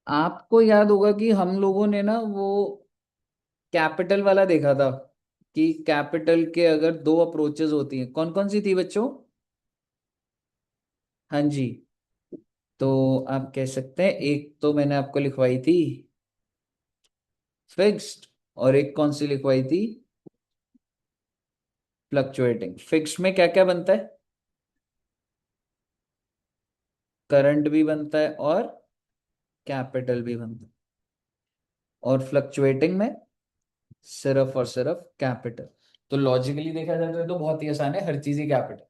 आपको याद होगा कि हम लोगों ने ना वो कैपिटल वाला देखा था कि कैपिटल के अगर दो अप्रोचेस होती हैं, कौन कौन सी थी बच्चों? हाँ जी। तो आप कह सकते हैं एक तो मैंने आपको लिखवाई थी फिक्स्ड, और एक कौन सी लिखवाई थी? फ्लक्चुएटिंग। फिक्स्ड में क्या क्या बनता है? करंट भी बनता है और कैपिटल भी बनता है। और फ्लक्चुएटिंग में सिर्फ और सिर्फ कैपिटल। तो लॉजिकली देखा जाए तो ये तो बहुत ही आसान है, हर चीज ही कैपिटल।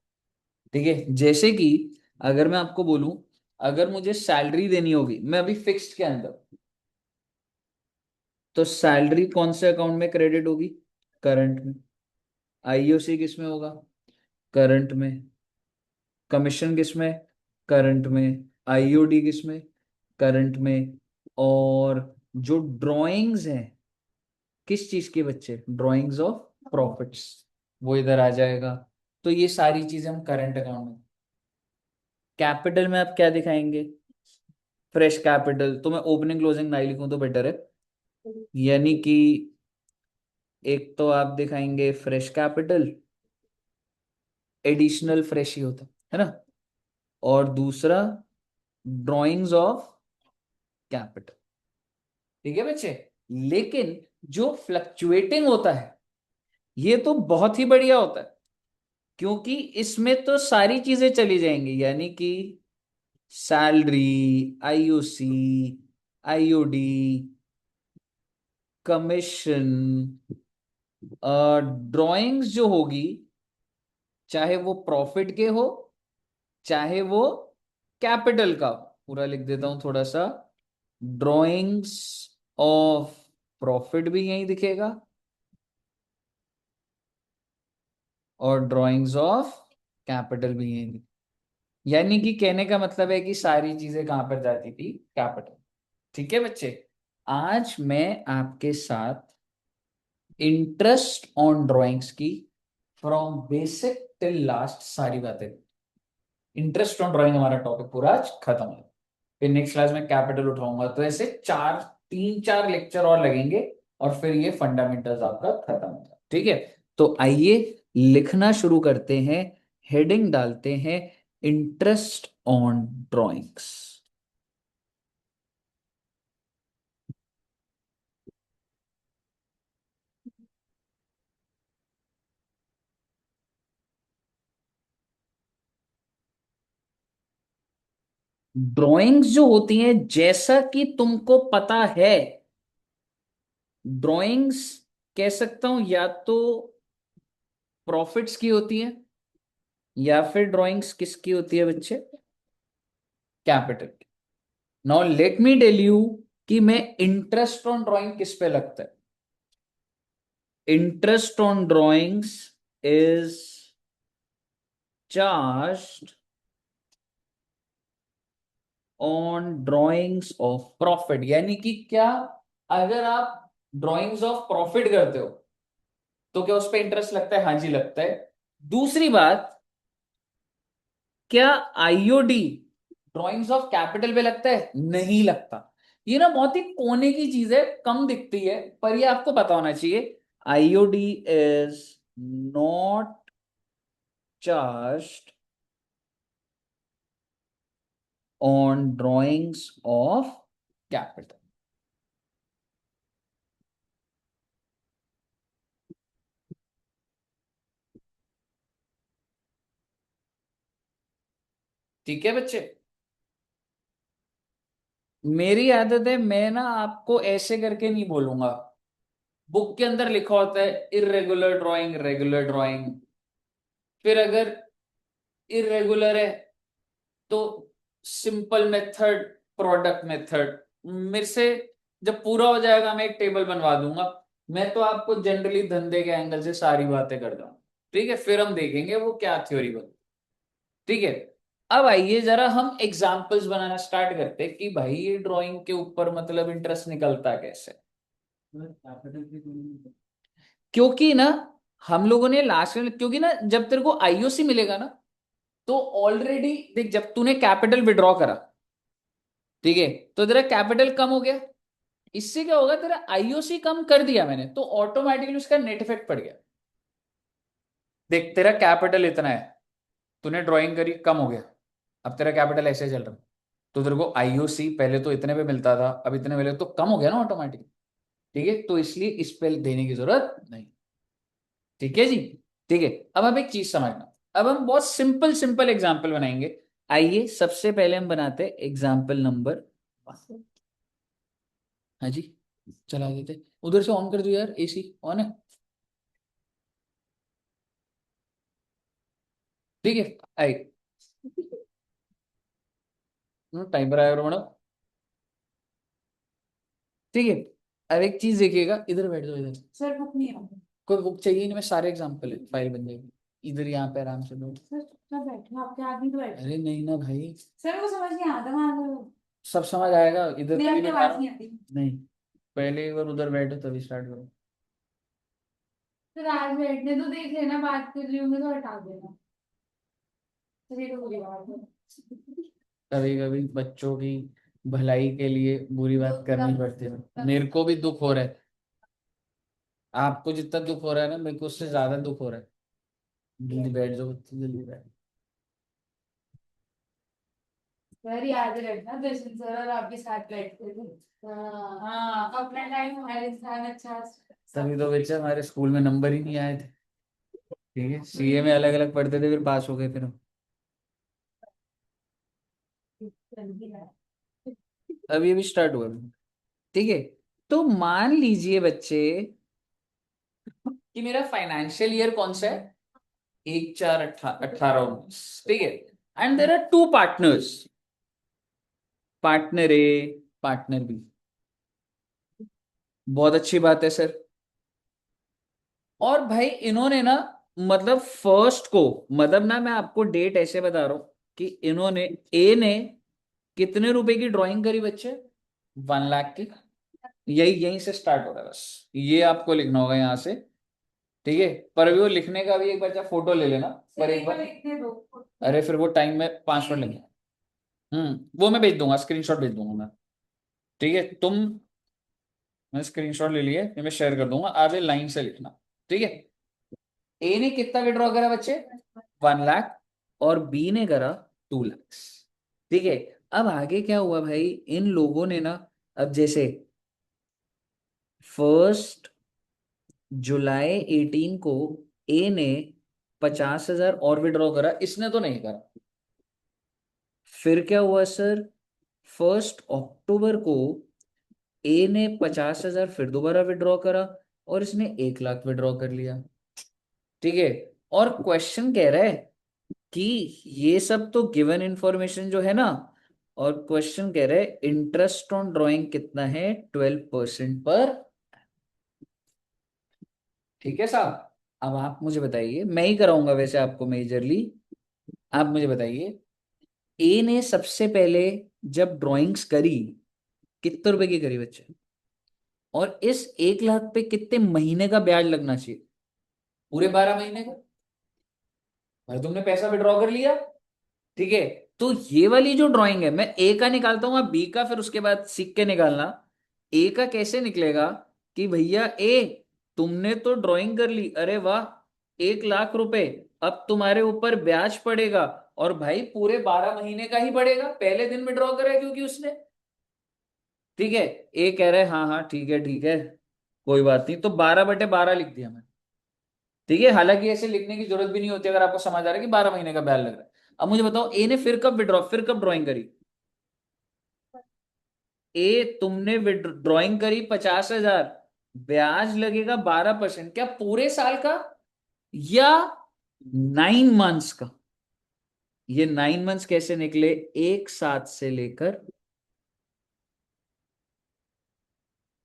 ठीक है, जैसे कि अगर मैं आपको बोलूं, अगर मुझे सैलरी देनी होगी, मैं अभी फिक्स्ड के अंदर, तो सैलरी कौन से अकाउंट में क्रेडिट होगी? करंट में। आईओसी किस में होगा? करंट में। कमीशन किस में? करंट में। आईओडी किस में? करंट में। और जो ड्राइंग्स हैं, किस चीज के बच्चे? ड्राइंग्स ऑफ प्रॉफिट्स, वो इधर आ जाएगा। तो ये सारी चीजें हम करंट अकाउंट में। कैपिटल में आप क्या दिखाएंगे? Fresh capital. तो मैं ओपनिंग क्लोजिंग नहीं लिखूं तो बेटर है। यानी कि एक तो आप दिखाएंगे फ्रेश कैपिटल, एडिशनल फ्रेश ही होता है ना। और दूसरा ड्राइंग्स ऑफ कैपिटल। ठीक है बच्चे। लेकिन जो फ्लक्चुएटिंग होता है, ये तो बहुत ही बढ़िया होता है, क्योंकि इसमें तो सारी चीजें चली जाएंगी, यानी कि salary, IOC, IOD, commission, drawings जो होगी, चाहे वो प्रॉफिट के हो, चाहे वो कैपिटल का हो। पूरा लिख देता हूं थोड़ा सा। ड्राइंग्स ऑफ प्रॉफिट भी यही दिखेगा, और ड्राइंग्स ऑफ कैपिटल भी यही दिखेगा। यानी कि कहने का मतलब है कि सारी चीजें कहां पर जाती थी? कैपिटल। ठीक है बच्चे। आज मैं आपके साथ इंटरेस्ट ऑन ड्राइंग्स की फ्रॉम बेसिक टिल लास्ट सारी बातें। इंटरेस्ट ऑन ड्राइंग हमारा टॉपिक पूरा आज खत्म है। फिर नेक्स्ट क्लास में कैपिटल उठाऊंगा, तो ऐसे चार, तीन चार लेक्चर और लगेंगे, और फिर ये फंडामेंटल्स आपका खत्म होगा। ठीक है। तो आइए लिखना शुरू करते हैं। हेडिंग डालते हैं इंटरेस्ट ऑन ड्राइंग्स। ड्राइंग्स जो होती हैं, जैसा कि तुमको पता है, ड्राइंग्स कह सकता हूं या तो प्रॉफिट्स की होती है, या फिर ड्राइंग्स किसकी होती है बच्चे? Capital. Now let me tell you कि मैं इंटरेस्ट ऑन ड्राइंग किस पे लगता है। Interest on drawings is charged on drawings of profit. यानी कि क्या, अगर आप ड्राइंग्स ऑफ प्रॉफिट करते हो तो क्या उस पर इंटरेस्ट लगता है? हाँ जी लगता है। दूसरी बात, क्या आईओडी ड्राइंग्स ऑफ कैपिटल पे लगता है? नहीं लगता। ये ना बहुत ही कोने की चीज है, कम दिखती है, पर ये आपको पता होना चाहिए। IOD is not charged on drawings of capital. ठीक है बच्चे। मेरी आदत है, मैं ना आपको ऐसे करके नहीं बोलूंगा। बुक के अंदर लिखा होता है इरेगुलर ड्राइंग, रेगुलर ड्राइंग। फिर अगर इरेगुलर है तो सिंपल मेथड, प्रोडक्ट मेथड। मेरे से जब पूरा हो जाएगा मैं एक टेबल बनवा दूंगा। मैं तो आपको जनरली धंधे के एंगल से सारी बातें कर दूंगा। ठीक है, फिर हम देखेंगे वो क्या थ्योरी बन। ठीक है। अब आइए जरा हम एग्जाम्पल्स बनाना स्टार्ट करते हैं कि भाई ये ड्राइंग के ऊपर मतलब इंटरेस्ट निकलता कैसे। क्योंकि ना हम लोगों ने लास्ट में, क्योंकि ना जब तेरे को आईओसी मिलेगा ना, तो ऑलरेडी देख, जब तूने कैपिटल विड्रॉ करा, ठीक है, तो तेरा कैपिटल कम हो गया, इससे क्या होगा, तेरा आईओसी कम कर दिया मैंने तो ऑटोमेटिकली उसका नेट इफेक्ट पड़ गया। देख तेरा कैपिटल इतना है, तूने ड्राइंग करी कम हो गया, अब तेरा कैपिटल ऐसे चल रहा है, तो तेरे को आईओसी पहले तो इतने पे मिलता था, अब इतने मिले तो कम हो गया ना ऑटोमेटिक। ठीक है, तो इसलिए इस पे देने की जरूरत नहीं। ठीक है जी। ठीक है, अब आप एक चीज समझना, अब हम बहुत सिंपल सिंपल एग्जाम्पल बनाएंगे। आइए सबसे पहले हम बनाते हैं एग्जाम्पल नंबर। हाँ जी, चला देते, उधर से ऑन कर दो यार, एसी ऑन है। ठीक है, आई टाइम पर आया मैडम। ठीक है, अब एक चीज देखिएगा, इधर बैठ जाओ, इधर सर बुक नहीं है, कोई बुक चाहिए नहीं, मैं सारे एग्जाम्पल है फाइल बन जाएगी, इधर यहाँ पे आराम से बैठो सर, सब बैठो आपके आदमी तो बैठो। अरे नहीं ना भाई, सर वो समझ नहीं आता वहां, सब समझ आएगा, इधर मेरी आपकी आवाज नहीं आती। नहीं, पहले एक बार उधर बैठो तभी स्टार्ट करो। सर आज बैठने तो देख लेना, बात कर रही हूँ मैं तो हटा देना, सर ये तो बुरी बात है। कभी कभी बच्चों की भलाई के लिए बुरी बात करनी पड़ती है, मेरे को भी दुख हो रहा है, आपको जितना दुख हो रहा है ना मेरे को उससे ज्यादा दुख हो रहा है। जल्दी बैठ जाओ बच्चे, जल्दी बैठ। सर याद रखना दर्शन सर और आपके साथ बैठते थे। हाँ हाँ, अपना टाइम हमारे इंसान अच्छा। तभी तो बच्चे हमारे स्कूल में नंबर ही नहीं आए थे। ठीक है, सीए में अलग अलग पढ़ते थे, फिर पास हो गए फिर हम। अभी अभी स्टार्ट हुआ। ठीक है, तो मान लीजिए बच्चे कि मेरा फाइनेंशियल ईयर कौन सा है, 1/4/18 ठीक है, and there are two partners, partner A, partner B. बहुत अच्छी बात है सर। और भाई इन्होंने ना, मतलब फर्स्ट को, मतलब ना मैं आपको डेट ऐसे बता रहा हूं कि इन्होंने, ए ने कितने रुपए की ड्राइंग करी बच्चे, 1 लाख की। यही यहीं से स्टार्ट हो रहा है, बस ये आपको लिखना होगा यहाँ से। ठीक है, पर अभी वो लिखने का भी एक बच्चा फोटो ले लेना, पर एक बार लिखने दो। अरे फिर वो टाइम में 5 मिनट लगेंगे। वो मैं भेज दूंगा, स्क्रीनशॉट भेज दूंगा मैं। ठीक है, मैं स्क्रीनशॉट ले लिए, ये मैं शेयर कर दूंगा, आधे लाइन से लिखना। ठीक है, ए ने कितना विड्रॉ करा बच्चे, 1 लाख, और बी ने करा 2 लाख। ठीक है, अब आगे क्या हुआ भाई, इन लोगों ने ना, अब जैसे 1 जुलाई 18 को ए ने 50,000 और विड्रॉ करा, इसने तो नहीं करा। फिर क्या हुआ सर, 1 अक्टूबर को ए ने 50,000 फिर दोबारा विड्रॉ करा, और इसने 1 लाख विड्रॉ कर लिया। ठीक है, और क्वेश्चन कह रहा है कि ये सब तो गिवन इंफॉर्मेशन जो है ना, और क्वेश्चन कह रहा है इंटरेस्ट ऑन ड्राइंग कितना है, 12% पर। ठीक है साहब, अब आप मुझे बताइए, मैं ही कराऊंगा वैसे आपको मेजरली, आप मुझे बताइए, ए ने सबसे पहले जब ड्राइंग्स करी, कितने रुपए की करी बच्चे, और इस 1 लाख पे कितने महीने का ब्याज लगना चाहिए, पूरे 12 महीने का। भाई तुमने पैसा विड्रॉ कर लिया। ठीक है, तो ये वाली जो ड्राइंग है, मैं ए का निकालता हूँ, आप बी का फिर उसके बाद सीख के निकालना। ए का कैसे निकलेगा कि भैया ए, तुमने तो ड्राइंग कर ली, अरे वाह, 1 लाख रुपए, अब तुम्हारे ऊपर ब्याज पड़ेगा, और भाई पूरे 12 महीने का ही पड़ेगा, पहले दिन में ड्रॉ करा है क्योंकि उसने। ठीक है, ए कह रहे हैं हाँ हाँ ठीक है ठीक है, कोई बात नहीं, तो 12/12 लिख दिया मैंने। ठीक है, हालांकि ऐसे लिखने की जरूरत भी नहीं होती अगर आपको समझ आ रहा है कि 12 महीने का ब्याज लग रहा है। अब मुझे बताओ, ए ने फिर कब ड्राइंग करी, ए तुमने ड्राइंग करी 50,000, ब्याज लगेगा 12%, क्या पूरे साल का या 9 मंथ्स का। ये 9 मंथ्स कैसे निकले, एक साथ से लेकर,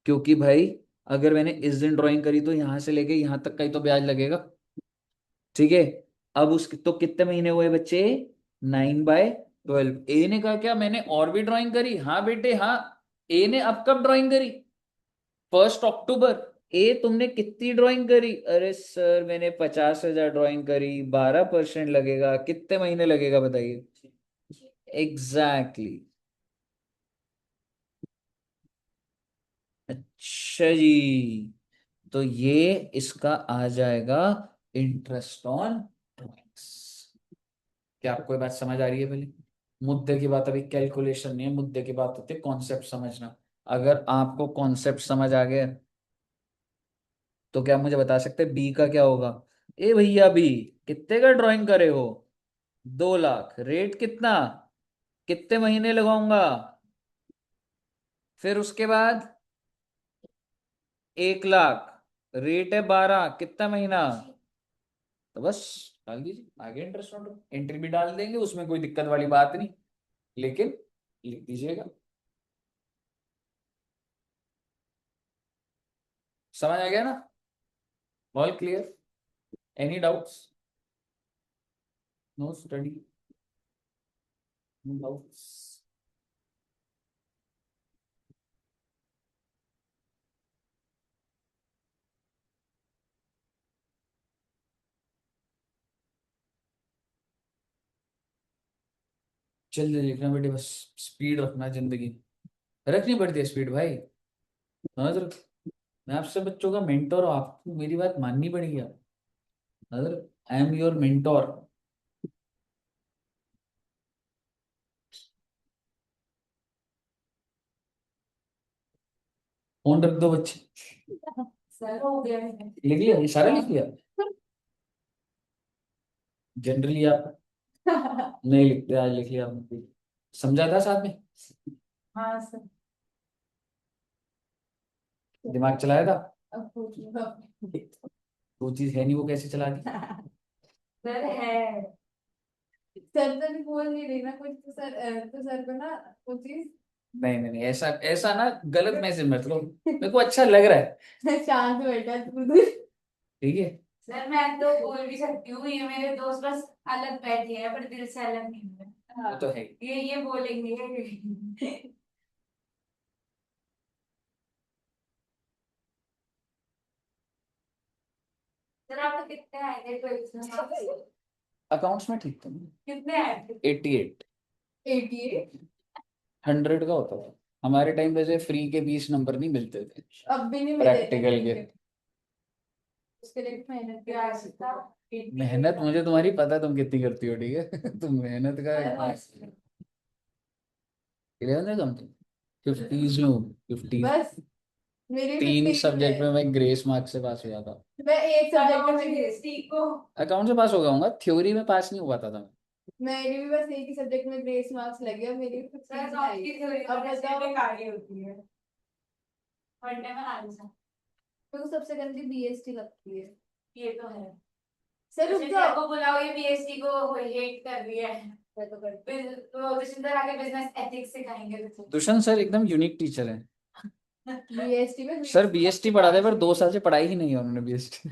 क्योंकि भाई अगर मैंने इस दिन ड्राइंग करी तो यहां से लेके यहां तक का ही तो ब्याज लगेगा। ठीक है, अब उस तो कितने महीने हुए बच्चे, 9/12। ए ने कहा क्या मैंने और भी ड्राइंग करी, हाँ बेटे हाँ। ए ने अब कब ड्राइंग करी, 1 अक्टूबर। ए तुमने कितनी ड्राइंग करी, अरे सर मैंने 50,000 ड्राइंग करी, 12% लगेगा, कितने महीने लगेगा बताइए। Exactly exactly. अच्छा जी, तो ये इसका आ जाएगा इंटरेस्ट ऑन ड्रॉइंग्स। क्या आपको ये बात समझ आ रही है? पहले मुद्दे की बात, अभी कैलकुलेशन नहीं है, मुद्दे की बात होती है कॉन्सेप्ट समझना। अगर आपको कॉन्सेप्ट समझ आ गया तो क्या मुझे बता सकते हैं बी का क्या होगा? ए भैया बी, कितने का ड्राइंग करे हो? 2 लाख। रेट कितना? कितने महीने लगाऊंगा? फिर उसके बाद 1 लाख। रेट है 12, कितना महीना? तो बस डाल दीजिए आगे इंटरेस्ट ऑन। एंट्री भी डाल देंगे, उसमें कोई दिक्कत वाली बात नहीं, लेकिन लिख दीजिएगा। समझ आ गया ना? All clear? Any doubts? No study, no doubts? जल्दी लिखना बेटे, बस स्पीड रखना जिंदगी में। रखनी पड़ती है स्पीड भाई। समझ रहे हो? मैं आपसे बच्चों का मेंटोर हूँ, आपको मेरी बात माननी पड़ेगी आप। समझ रहे हो? I am your mentor. Phone रख दो बच्चे। सर हो गया है। लिख लिया, ये सारा लिख लिया? जनरली आप नहीं लिखते, आज लिख लिया आपने। समझा था साथ में? हाँ सर। दिमाग चलाया था? अब पूछो। वो चीज है नहीं, वो कैसे चला दी? सर है। सर तो नहीं बोल नहीं रही ना कुछ, तो सर तो सर को ना वो चीज। नहीं नहीं नहीं, ऐसा ऐसा ना गलत मैसेज मत लो, मेरे को अच्छा लग रहा है। शांत बैठा तू। ठीक है। सर मैं तो बोल भी सकती हूँ, ये मेरे दोस्त बस अलग बैठे हैं पर दिल से अलग नहीं है। वो तो है। ये बोलेंगे। सर आपको कितने आएंगे ट्वेल्थ में? अकाउंट्स में ठीक था। कितने आएंगे? 88। 88। 100 का होता था हमारे टाइम पे, से फ्री के 20 नंबर नहीं मिलते थे अब भी नहीं मिलेगा। प्रैक्टिकल के। उसके लिए मेहनत भी आ सकता। मेहनत मुझे तुम्हारी पता है, तुम कितनी करती हो, ठीक है। तुम मेहनत का 11 है कम तुम। 50s में हो? 50? बस मेरी 50 3 सब्जेक्ट है। में मैं ग्रेस मार्क्स से पास हुआ था। मैं एक सब्जेक्ट में ग्रेस को। अकाउंट से पास हो गया हूँ, थ्योरी में पास नहीं हो पाता था मैं। मेरी भी बस एक ही सब्जेक्ट में ग्रेस मार्क्स लगे और मेरी भी 50 आई। अब बताओ बेकार होती है पढ़ने में आलस। तो सबसे गंदी बीएसटी लगती है। ये तो है। सर रुक जाओ को बुलाओ, ये बीएसटी को हेट कर रही है। मैं तो करती तो दुष्यंत आगे बिजनेस एथिक्स सिखाएंगे तो। दुष्यंत सर एकदम यूनिक टीचर है। बीएसटी में सर बीएसटी पढ़ाते पर 2 साल से पढ़ाई ही नहीं है उन्होंने बीएसटी।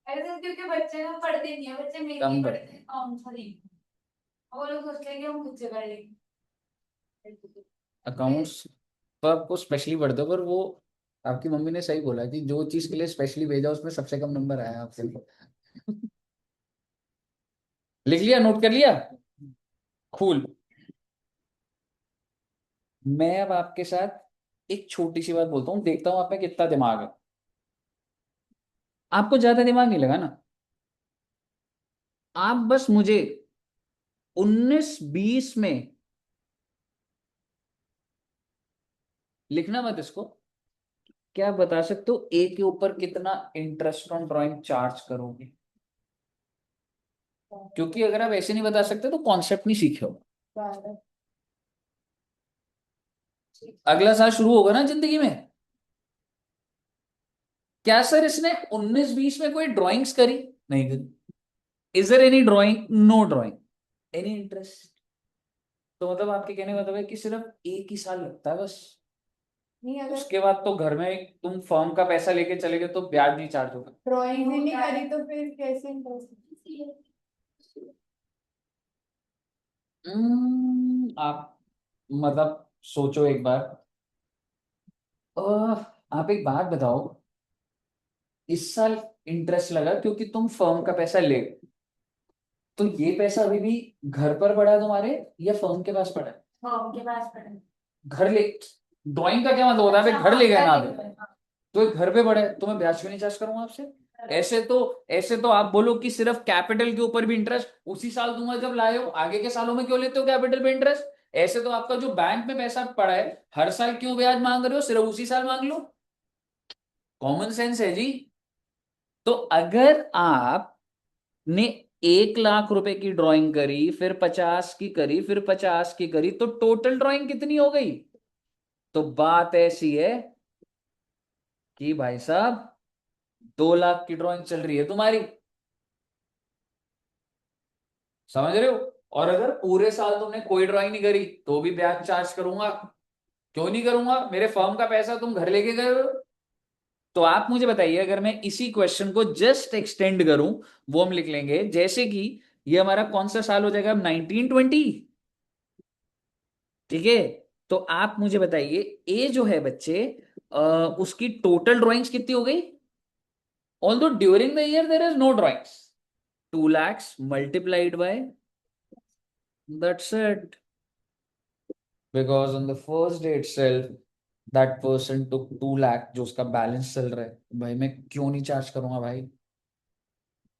ऐसे क्योंकि बच्चे ना पढ़ते नहीं है, बच्चे कम मेरे पर पढ़ते हैं कौन सा नहीं। वो लोग सोचते हैं कि हम खुद से कर लेंगे। अकाउंट्स तो आपको स्पेशली पढ़ते हो, पर वो आपकी मम्मी ने सही बोला कि जो चीज के लिए स्पेशली भेजा उसमें सबसे कम नंबर आया आपके लिए। लिख लिया, नोट कर लिया? कूल। मैं अब आपके साथ एक छोटी सी बात बोलता हूँ, देखता हूँ आप में कितना दिमाग है। आपको ज्यादा दिमाग नहीं लगा ना? आप बस मुझे 19-20 में, लिखना मत इसको, क्या आप बता सकते हो ए के ऊपर कितना इंटरेस्ट ऑन ड्राइंग चार्ज करोगे? क्योंकि अगर आप ऐसे नहीं बता सकते तो कॉन्सेप्ट नहीं सीखे हो। अगला साल शुरू होगा ना जिंदगी में। क्या सर इसने 19-20 में कोई ड्राइंग्स करी? नहीं करी। Is there any drawing? No drawing. Any interest? तो मतलब आपके कहने का मतलब है कि सिर्फ एक ही साल लगता है बस? नहीं अगर उसके बाद तो घर में तुम फर्म का पैसा लेके चले गए तो ब्याज नहीं चार्ज होगा? ड्राइंग ही नहीं करी तो फिर कैसे इंटरेस्ट? आप मतलब सोचो एक बार। आप एक बात बताओ, इस साल इंटरेस्ट लगा क्योंकि तुम फर्म का पैसा ले गए, तो ये पैसा अभी भी घर पर पड़ा है तुम्हारे या फर्म के पास पड़ा है? फॉर्म के पास पढ़ा। घर ले, ड्राइंग का क्या मतलब होता है, भाई घर ले गए ना दे, तो ये घर पे पड़े तो मैं ब्याज क्यों नहीं चार्ज करूंगा आपसे? ऐसे तो आप बोलो कि सिर्फ कैपिटल के ऊपर भी इंटरेस्ट उसी साल दूंगा जब लाए हो, आगे के सालों में क्यों लेते हो कैपिटल पे इंटरेस्ट? ऐसे तो आपका जो बैंक में पैसा पड़ा है हर साल क्यों ब्याज मांग रहे हो, सिर्फ उसी साल मांग लो। कॉमन सेंस है जी। तो अगर आपने 1 लाख रुपए की ड्राइंग करी, फिर 50 की करी, फिर 50 की करी, तो टोटल ड्राइंग कितनी हो गई? तो बात ऐसी है कि भाई साहब 2 लाख की ड्राइंग चल रही है तुम्हारी, समझ रहे हो? और अगर पूरे साल तुमने कोई ड्राइंग नहीं करी तो भी ब्याज चार्ज करूंगा। क्यों नहीं करूंगा, मेरे फर्म का पैसा तुम घर लेके गए हो। तो आप मुझे बताइए, अगर मैं इसी क्वेश्चन को जस्ट एक्सटेंड करूं, वो हम लिख लेंगे जैसे कि ये हमारा कौन सा साल हो जाएगा अब, 1920। ठीक है, तो आप मुझे बताइए, ए जो है बच्चे, उसकी टोटल ड्राइंग्स कितनी हो गई? Although during the year there is no drawings, 2 lakhs multiplied by, that's it, because on the first day itself that person took 2 lakh जो उसका बैलेंस चल रहा है, भाई मैं क्यों नहीं चार्ज करूंगा भाई?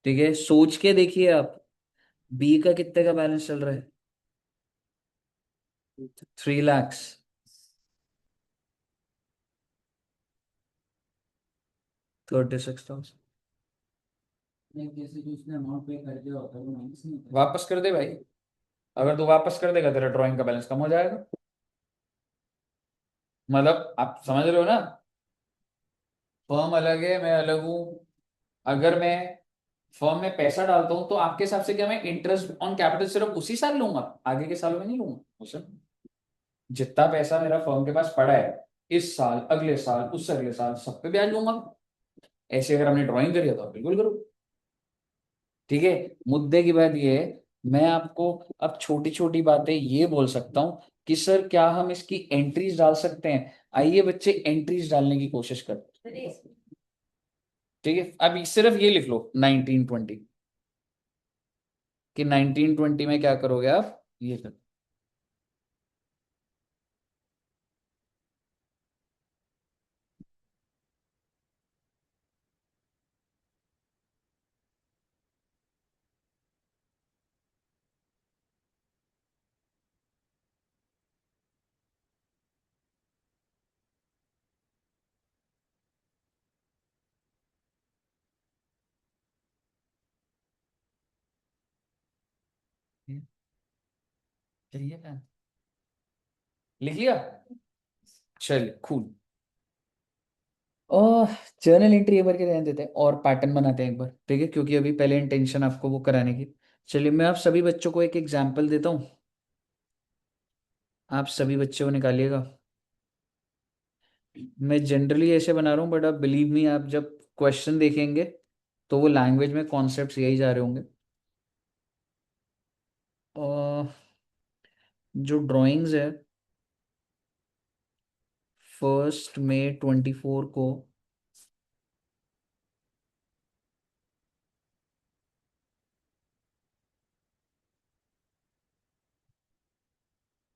ठीक है, सोच के देखिए आप, बी का कितने का बैलेंस चल रहा है? 3 lakhs। 36,000 जैसे जो उसने अमाउंट पे कर दिया होता है वो माइनस नहीं होता, वापस कर दे भाई। अगर तू वापस कर देगा तेरा ड्राइंग का बैलेंस कम हो जाएगा। मतलब आप समझ रहे हो ना, फर्म अलग है, मैं अलग हूं। अगर मैं फर्म में पैसा डालता हूं तो आपके हिसाब से क्या मैं इंटरेस्ट ऑन कैपिटल सिर्फ उसी साल लूंगा, आगे के सालों में नहीं लूंगा उसे? जितना पैसा मेरा फर्म के पास पड़ा है इस साल, अगले साल, उससे अगले साल, सब पे ब्याज लूंगा। ऐसे अगर हमने ड्राइंग करी है तो आप बिल्कुल करो। ठीक है, मुद्दे की बात ये है, मैं आपको अब छोटी छोटी बातें ये बोल सकता हूं कि सर क्या हम इसकी एंट्रीज डाल सकते हैं? आइए बच्चे एंट्रीज डालने की कोशिश करते हैं। ठीक है, अब सिर्फ ये लिख लो 1920, कि 1920 में क्या करोगे आप, ये कर। चाहिए क्या, लिख लिया? चलिए खूल। और जर्नल एंट्री एक बार के रहने देते हैं और पैटर्न बनाते हैं एक बार, ठीक है, क्योंकि अभी पहले इंटेंशन आपको वो कराने की। चलिए मैं आप सभी बच्चों को एक एग्जाम्पल देता हूँ, आप सभी बच्चों को निकालिएगा। मैं जनरली ऐसे बना रहा हूँ, बट आप बिलीव मी, आप जब क्वेश्चन देखेंगे तो वो लैंग्वेज में कॉन्सेप्ट्स यही जा रहे होंगे। और जो ड्राइंग्स है, 1 मई 2024 को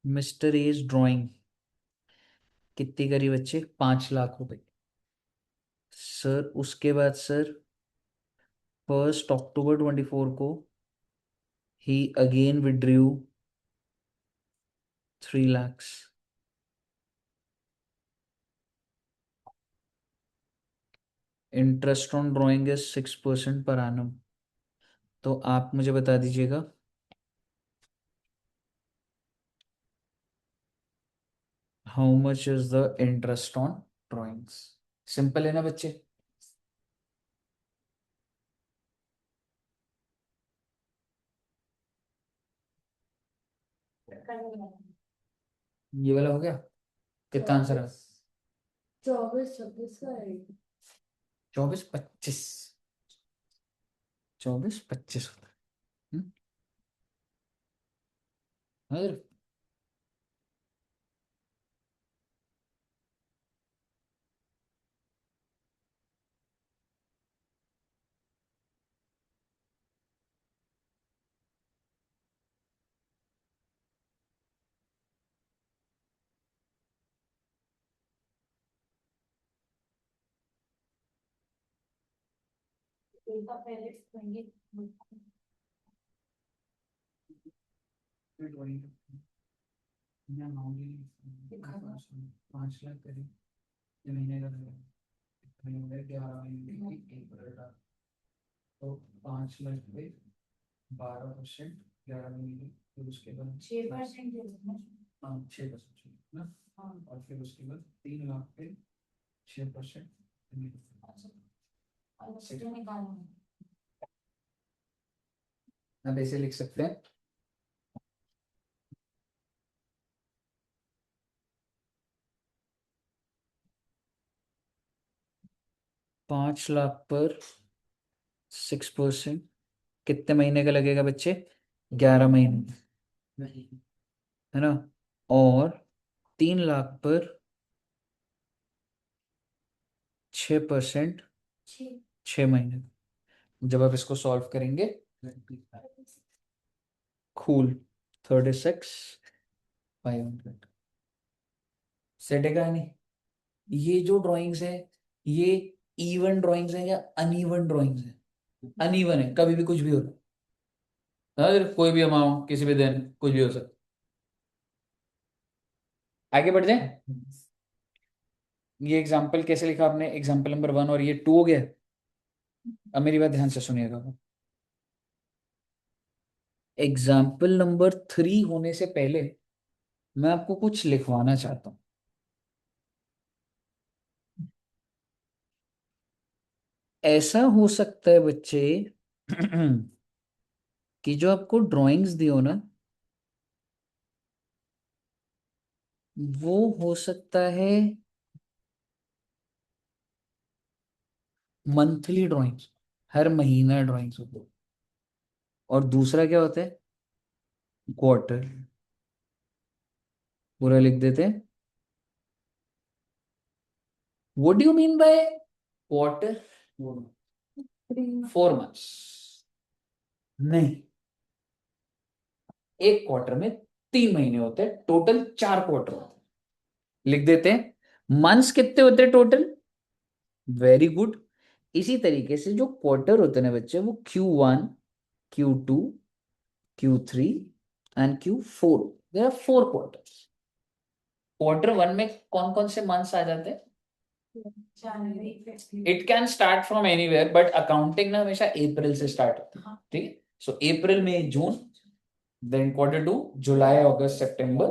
मिस्टर एज ड्राइंग कितनी करी बच्चे? 5 लाख रुपए। सर उसके बाद सर 1 अक्टूबर 2024 को ही again withdrew 3 lakhs। Interest on drawing is 6% per annum. तो आप मुझे बता दीजिएगा how much is the interest on drawings. Simple है ना बच्चे? ये वाला हो गया, कितना आंसर है? 24 26 का है। 24 25, 24 25 होता है। अरे ₹5 लाख करीब महीने का महीने 11 महीने तो 5 लाख पे 12%, 11 महीने, फिर उसके बाद 6%, हाँ 6% ना, और फिर उसके बाद 3 लाख पे 6%। अब ऐसे लिख सकते हैं 5 लाख पर 6%, कितने महीने का लगेगा बच्चे? 11 महीने, है ना। और 3 लाख पर 6%, 6 महीने। जब आप इसको सॉल्व करेंगे, खूल 36,500 सेट है क्या नहीं? ये जो ड्राइंग्स है, ये इवन ड्राइंग्स है या अनइवन ड्राइंग्स है? अनइवन है, कभी भी कुछ भी हो सकता है, कोई भी अमाउंट किसी भी दिन कुछ भी हो सकता है। आगे बढ़ जाए। ये एग्जाम्पल कैसे लिखा आपने? एग्जाम्पल नंबर 1 और ये 2 हो गया। अब मेरी बात ध्यान से सुनिएगा। एग्जाम्पल नंबर 3 होने से पहले मैं आपको कुछ लिखवाना चाहता हूं। ऐसा हो सकता है बच्चे कि जो आपको ड्राइंग्स दियो ना, वो हो सकता है मंथली ड्राइंग्स, हर महीना ड्राइंग्स होते हैं। और दूसरा क्या होता है? क्वार्टर। पूरा लिख देते हैं। What do you mean by quarter? 4 months नहीं, एक क्वार्टर में 3 महीने होते हैं, टोटल 4 क्वार्टर होते हैं। लिख देते हैं। मंथ्स कितने होते हैं टोटल? Very good. इसी तरीके से जो क्वार्टर होते हैं ना बच्चे, वो Q1, Q2, Q3 and Q4। There are 4 quarters. Quarter 1 में कौन कौन से मंथ्स आ जाते हैं? It can start from anywhere, but accounting ना हमेशा अप्रैल से स्टार्ट होता है, ठीक है। सो अप्रैल, मई, जून, देन क्वार्टर 2 जुलाई, अगस्त, सितंबर,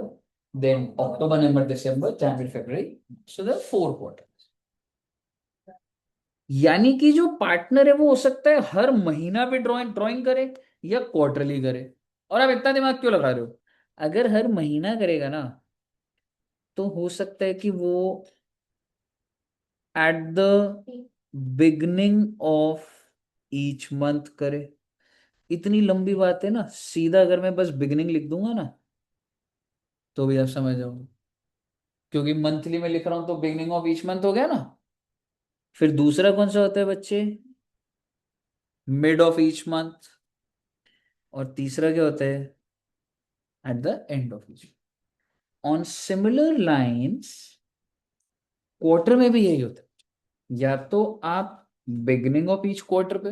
देन अक्टूबर, नवंबर, दिसंबर, जनवरी, फरवरी। So there 4 quarter. यानी कि जो पार्टनर है वो हो सकता है हर महीना भी ड्राइंग ड्राइंग करे या क्वार्टरली करे। और आप इतना दिमाग क्यों लगा रहे हो? अगर हर महीना करेगा ना, तो हो सकता है कि वो at the beginning of each month करे। इतनी लंबी बात है ना, सीधा अगर मैं बस बिगनिंग लिख दूंगा ना, तो भी आप समझ जाओगे। क्योंकि मंथली में लिख रहा हूं तो बिगनिंग ऑफ ईच मंथ हो गया ना। फिर दूसरा कौन सा होता है बच्चे? Mid of each month. और तीसरा क्या होता है? Eight the end of each. On similar lines quarter में भी यही होता है। या तो आप बिगनिंग ऑफ ईच क्वार्टर पे,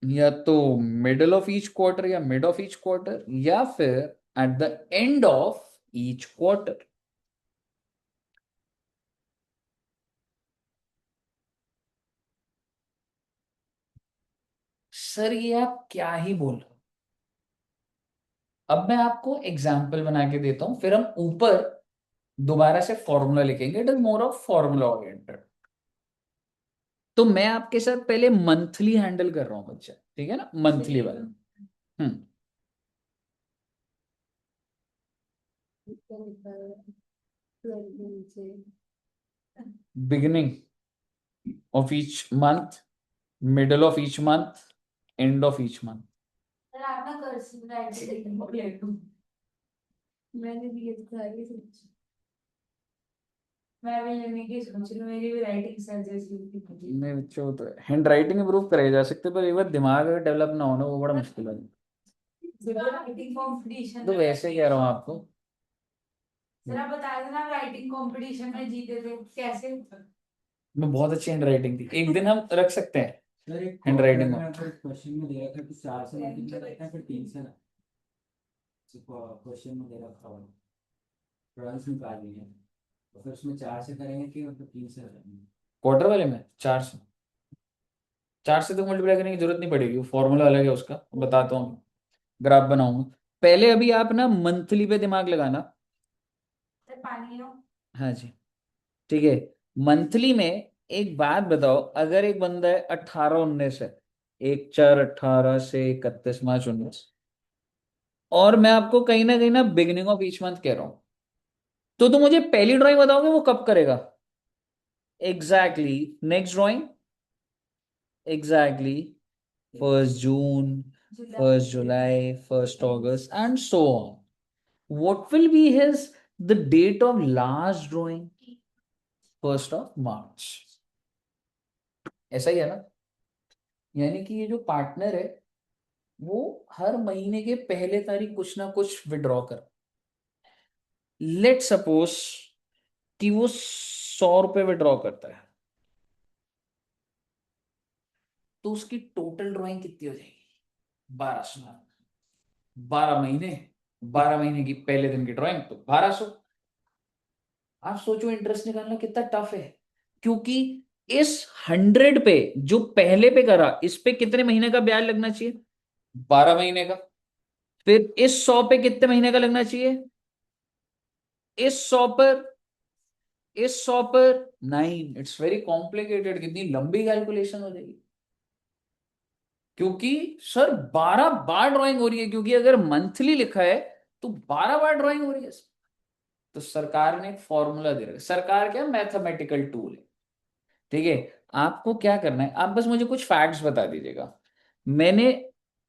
या तो मिडल ऑफ ईच क्वार्टर या मिड ऑफ ईच क्वार्टर, या फिर eight the end of each quarter. Sir ये आप क्या ही बोल रहे हो? अब मैं आपको एग्जाम्पल बना के देता हूं, फिर हम ऊपर दोबारा से फॉर्मूला लिखेंगे। It is more of formula oriented. तो मैं आपके साथ पहले मंथली हैंडल कर रहा हूं बच्चा, ठीक है ना, मंथली वाला। हम्म। Beginning of each month, middle of each month, end of each month. मैंने भी ये सारी सोची। मैं भी लेने की सोच रही हूँ, मेरी भी राइटिंग सर जैसी होती है। नहीं बच्चों, तो हैंड राइटिंग इंप्रूव कराई जा सकते, पर एक बार दिमाग डेवलप ना होना वो बड़ा मुश्किल है। राइटिंग कंपटीशन तो वैसे कह रहा हूँ आपको। जरा बता देना, राइटिंग कंपटीशन में जीते थे कैसे? मैं बहुत अच्छी हैंड राइटिंग थी, एक दिन हम रख सकते हैं सर एक हैंड राइटिंग में। क्वेश्चन में दे रखा है कि 4 से मल्टीप्लाई करता है फिर 3 से ना, क्वेश्चन में दे रखा है ड्राइंग्स निकालनी है, तो फिर उसमें 4 से करेंगे कि मतलब 3 से करेंगे? क्वार्टर वाले में 4 से, 4 से तो मल्टीप्लाई करने की जरूरत नहीं पड़ेगी, फॉर्मूला अलग है उसका, बताता हूँ, ग्राफ बनाऊंगा। पहले अभी आप ना मंथली पे दिमाग लगाना। पानी हो। हाँ जी, ठीक है। मंथली में एक बात बताओ, अगर एक बंदा है 18-19 है, 1-4-18 से 31 मार्च 19, और मैं आपको कहीं ना बिगिनिंग ऑफ ईच मंथ कह रहा हूं, तो तुम मुझे पहली ड्राइंग बताओगे वो कब करेगा? Exactly. Next drawing, exactly 1 June, 1 July, 1 August and so on. What will be his the date of last drawing? 1 March। ऐसा ही है ना? यानी कि ये जो पार्टनर है वो हर महीने के पहले तारीख कुछ ना कुछ विड्रॉ कर। लेट सपोज कि वो 100 रुपए विड्रॉ करता है, तो उसकी टोटल ड्राइंग कितनी हो जाएगी? 1200। 12 महीने, 12 महीने की पहले दिन की ड्राइंग तो 1200। आप सोचो इंटरेस्ट निकालना कितना टफ है, क्योंकि इस 100 पे जो पहले पे करा, इस पे कितने महीने का ब्याज लगना चाहिए? 12 महीने का। फिर इस 100 पे कितने महीने का लगना चाहिए? इस 100 पर, इस 100 पर 9। इट्स वेरी कॉम्प्लिकेटेड, कितनी लंबी कैलकुलेशन हो जाएगी, क्योंकि सर 12 बार ड्राइंग हो रही है, क्योंकि अगर मंथली लिखा है तो 12 बार ड्राइंग हो रही है। तो सरकार ने एक फॉर्मूला दे रखा है, सरकार क्या, मैथमेटिकल टूल है, ठीक है। आपको क्या करना है, आप बस मुझे कुछ फैक्ट्स बता दीजिएगा। मैंने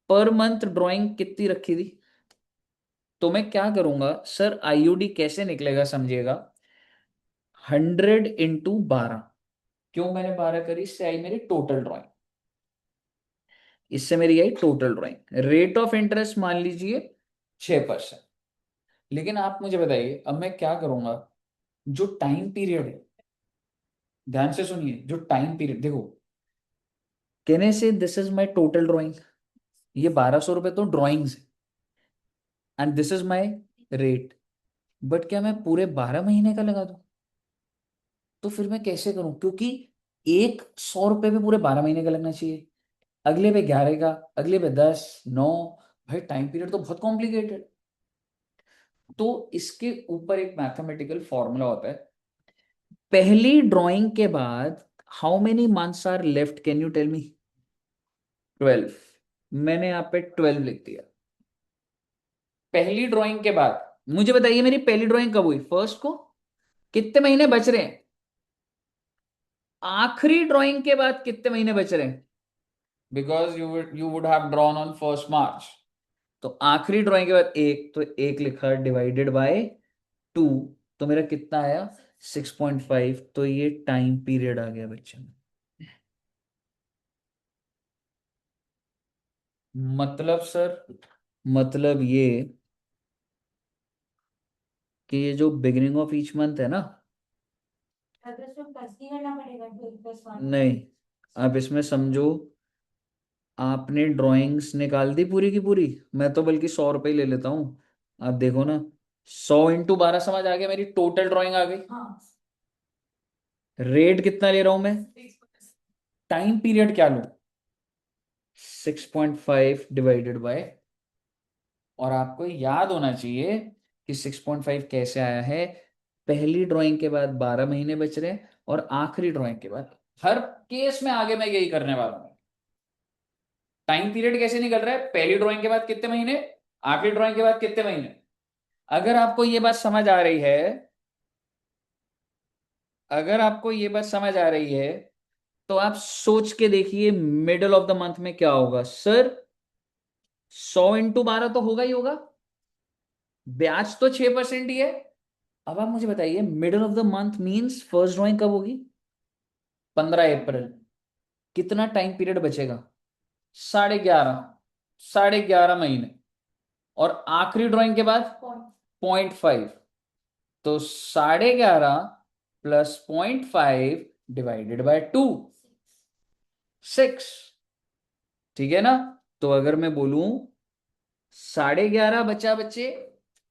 पर मंथ ड्राइंग कितनी रखी थी, तो मैं क्या करूंगा सर, आईयूडी कैसे निकलेगा समझिएगा। 100 × 12। क्यों मैंने 12 करी? इससे आई मेरी टोटल ड्राइंग, इससे मेरी आई total drawing. Rate of interest मान लीजिए 6%। लेकिन आप मुझे बताइए, अब मैं क्या करूंगा, जो टाइम पीरियड है, ध्यान से सुनिए, जो टाइम पीरियड देखो, कहने से this is my total drawing, ये 1200 रुपए तो ड्राइंग्स है, and this is my rate. But क्या मैं पूरे 12 महीने का लगा दूं? तो फिर मैं कैसे करूं, क्योंकि एक 100 रुपए पे पूरे 12 महीने का लगना चाहिए, अगले पे 11 का, अगले पे 10, 9। भाई टाइम पीरियड तो बहुत कॉम्प्लिकेटेड। तो इसके ऊपर एक मैथमेटिकल फॉर्मूला होता है। पहली ड्राइंग के बाद how many months are left, can you tell me? 12। मैंने यहाँ पे 12 लिख दिया। पहली ड्राइंग के बाद मुझे बताइए मेरी पहली ड्राइंग कब हुई? फर्स्ट को। कितने महीने बच रहे हैं? आखिरी ड्राइंग के बाद कितने महीने बच रहे हैं? Because you would have drawn on 1 मार्च। तो आखिरी ड्राइंग के बाद एक, तो एक लिखा डिवाइडेड बाय 2, तो मेरा कितना आया? 6.5। तो ये टाइम पीरियड आ गया बच्चे में। मतलब सर, मतलब ये कि ये जो बिगिनिंग ऑफ ईच मंथ है ना, नहीं, आप इसमें समझो, आपने ड्राइंग्स निकाल दी पूरी की पूरी, मैं तो बल्कि 100 रुपए ही ले लेता हूँ। आप देखो ना, 100 × 12 समझ आ गया, मेरी टोटल ड्राइंग आ गई। रेट कितना ले रहा हूं मैं? टाइम पीरियड क्या लूं? 6.5 डिवाइडेड बाय, और आपको याद होना चाहिए कि 6.5 कैसे आया है। पहली ड्राइंग के बाद 12 महीने बच रहे हैं, और आखिरी ड्राइंग के बाद, हर केस में आगे मैं यही करने वाला हूं। टाइम पीरियड कैसे निकल रहा है, पहली ड्राइंग के बाद कितने महीने, आखिरी ड्राइंग के बाद कितने महीने। अगर आपको ये बात समझ आ रही है, अगर आपको ये बात समझ आ रही है, तो आप सोच के देखिए मिडल ऑफ द मंथ में क्या होगा सर। 100 × 12 तो होगा ही होगा, ब्याज तो 6% ही है। अब आप मुझे बताइए middle of the month means first drawing कब होगी? 15 अप्रैल। कितना टाइम पीरियड बचेगा? 11.5, 11.5 महीने। और आखिरी ड्राइंग के बाद 0.5, तो 11.5 + 0.5 डिवाइडेड बाय 2, 6। ठीक है ना? तो अगर मैं बोलूं 11:30 बचा बच्चे,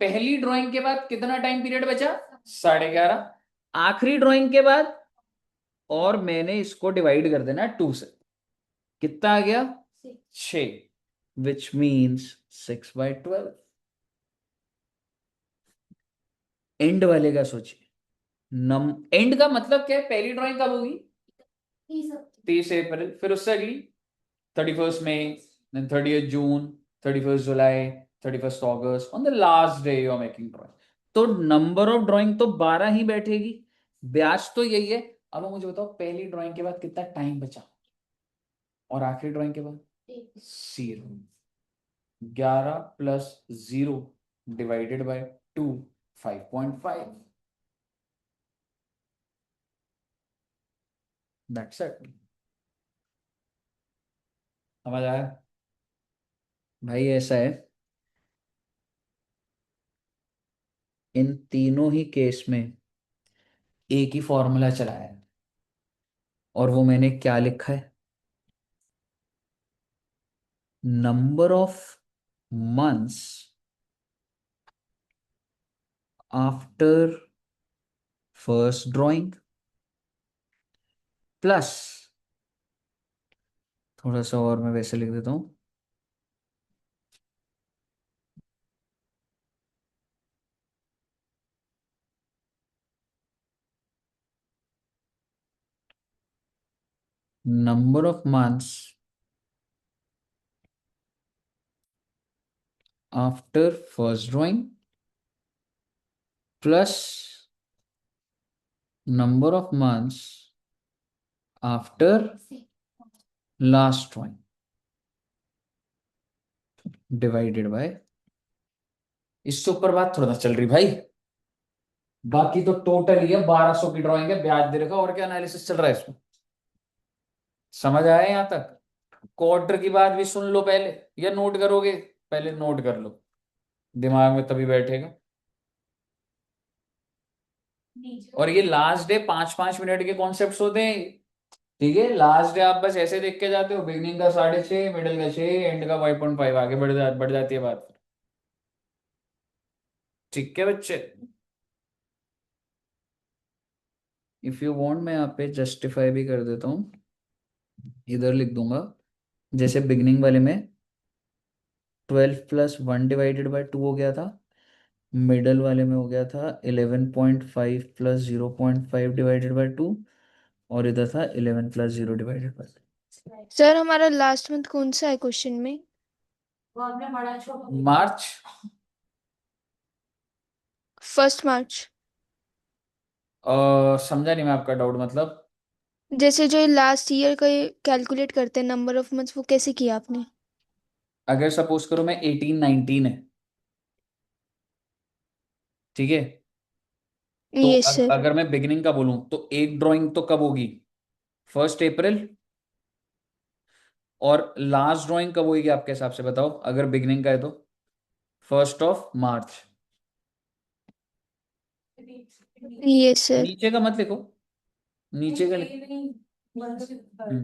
पहली ड्राइंग के बाद कितना टाइम पीरियड बचा? 11:30। आखिरी ड्राइंग के बाद, और मैंने इसको डिवाइड कर देना 2 से, कितना आ गया? 6, विच मीन्स 6/12। एंड वाले का सोचिए। एंड का मतलब क्या है? पहली ड्राइंग कब होगी? 30 अप्रैल। फिर उससे अगली 31 मई, then 30th June, 31st July, 31st August, on the last day you are making drawing। तो नंबर ऑफ ड्राइंग तो 12 ही बैठेगी, ब्याज तो यही है। अब मुझे बताओ पहली ड्राइंग के बाद कितना टाइम बचा, और आखिरी ड्राइंग के बाद 0। 11 + 0 डिवाइडेड बाय 2, 5.5। That's it. समझ आया? भाई ऐसा है, इन तीनों ही केस में एक ही फॉर्मूला चलाया है, और वो मैंने क्या लिखा है? Number of months after first drawing plus, थोड़ा सा और मैं वैसे लिख देता हूं, number of months after first drawing plus number of months after last drawing divided bye, इससे ऊपर बात थोड़ा सा चल रही भाई। बाकी तो टोटल ही है 1200 की ड्राइंग है, ब्याज दे रखा, और क्या एनालिसिस चल रहा है इसमें? समझ आया यहां तक? क्वार्टर की बात भी सुन लो पहले, या नोट करोगे? पहले नोट कर लो, दिमाग में तभी बैठेगा। और ये लास्ट डे 5-5 मिनट के कॉन्सेप्ट्स होते हैं। ठीक है, लास्ट डे आप बस ऐसे देख के जाते हो, बिगनिंग का 6:30, मिडिल का 6, एंड का 5.5, आगे बढ़ जाती है बात। ठीक है बच्चे? इफ यू वांट मैं यहाँ पे जस्टिफाई भी कर देता हूँ, इधर लिख दूंगा। जैसे बिगनिंग वाले में 12 + 1 डिवाइडेड बाय 2 हो गया था, मिडल वाले में हो गया था 11.5 + 0.5 डिवाइडेड बाय 2, और इधर था 11 + 0 डिवाइडेड बाय। सर हमारा लास्ट मंथ कौन सा है क्वेश्चन में? मार्च। 1 मार्च। समझा नहीं मैं आपका डाउट, मतलब? जैसे जो लास्ट ईयर का कैलकुलेट करते हैं नंबर ऑफ मंथ्स, वो कैसे किया आपने? अगर सपोज करो मैं 18-19 है, ठीक है, तो यस सर। अगर मैं बिगिनिंग का बोलूं तो एक ड्राइंग तो कब होगी? 1 अप्रैल। और लास्ट ड्राइंग कब होगी आपके हिसाब से बताओ, अगर बिगिनिंग का है तो? 1 मार्च। Yes sir. नीचे का मत लिखो, नीचे का हम्म,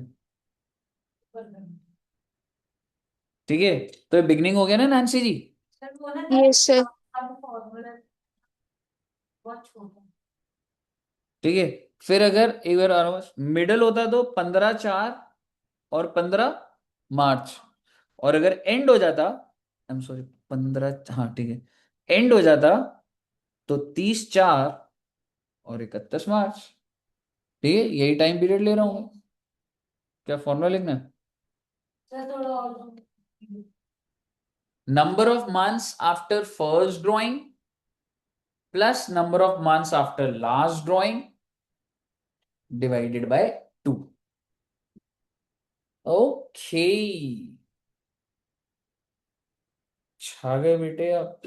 ठीक है। तो ये बिगिनिंग हो गया ना नैन्सी जी? Yes sir. ठीक है। फिर अगर एक बार मिडल होता तो 15/4 और 15 मार्च, और अगर एंड हो जाता, आई एम सॉरी, 15, हाँ ठीक है, एंड हो जाता तो 30/4 और 31 मार्च। ठीक है, यही टाइम पीरियड ले रहा हूँ। क्या फॉर्मूला लिखना है? Number of months after first drawing plus number of months after last drawing divided by 2। Okay, छा गए बेटे आप।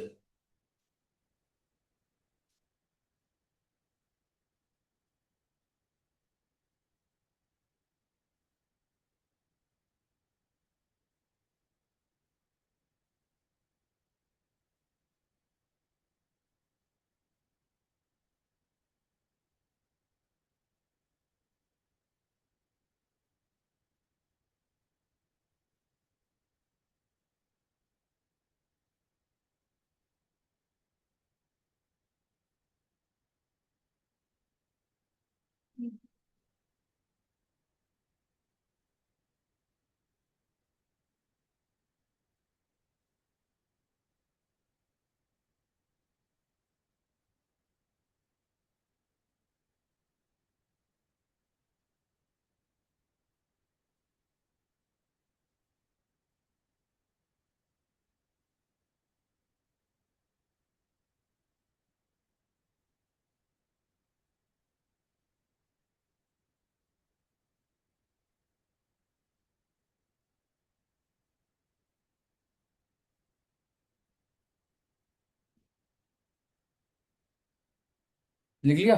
लिख लिया?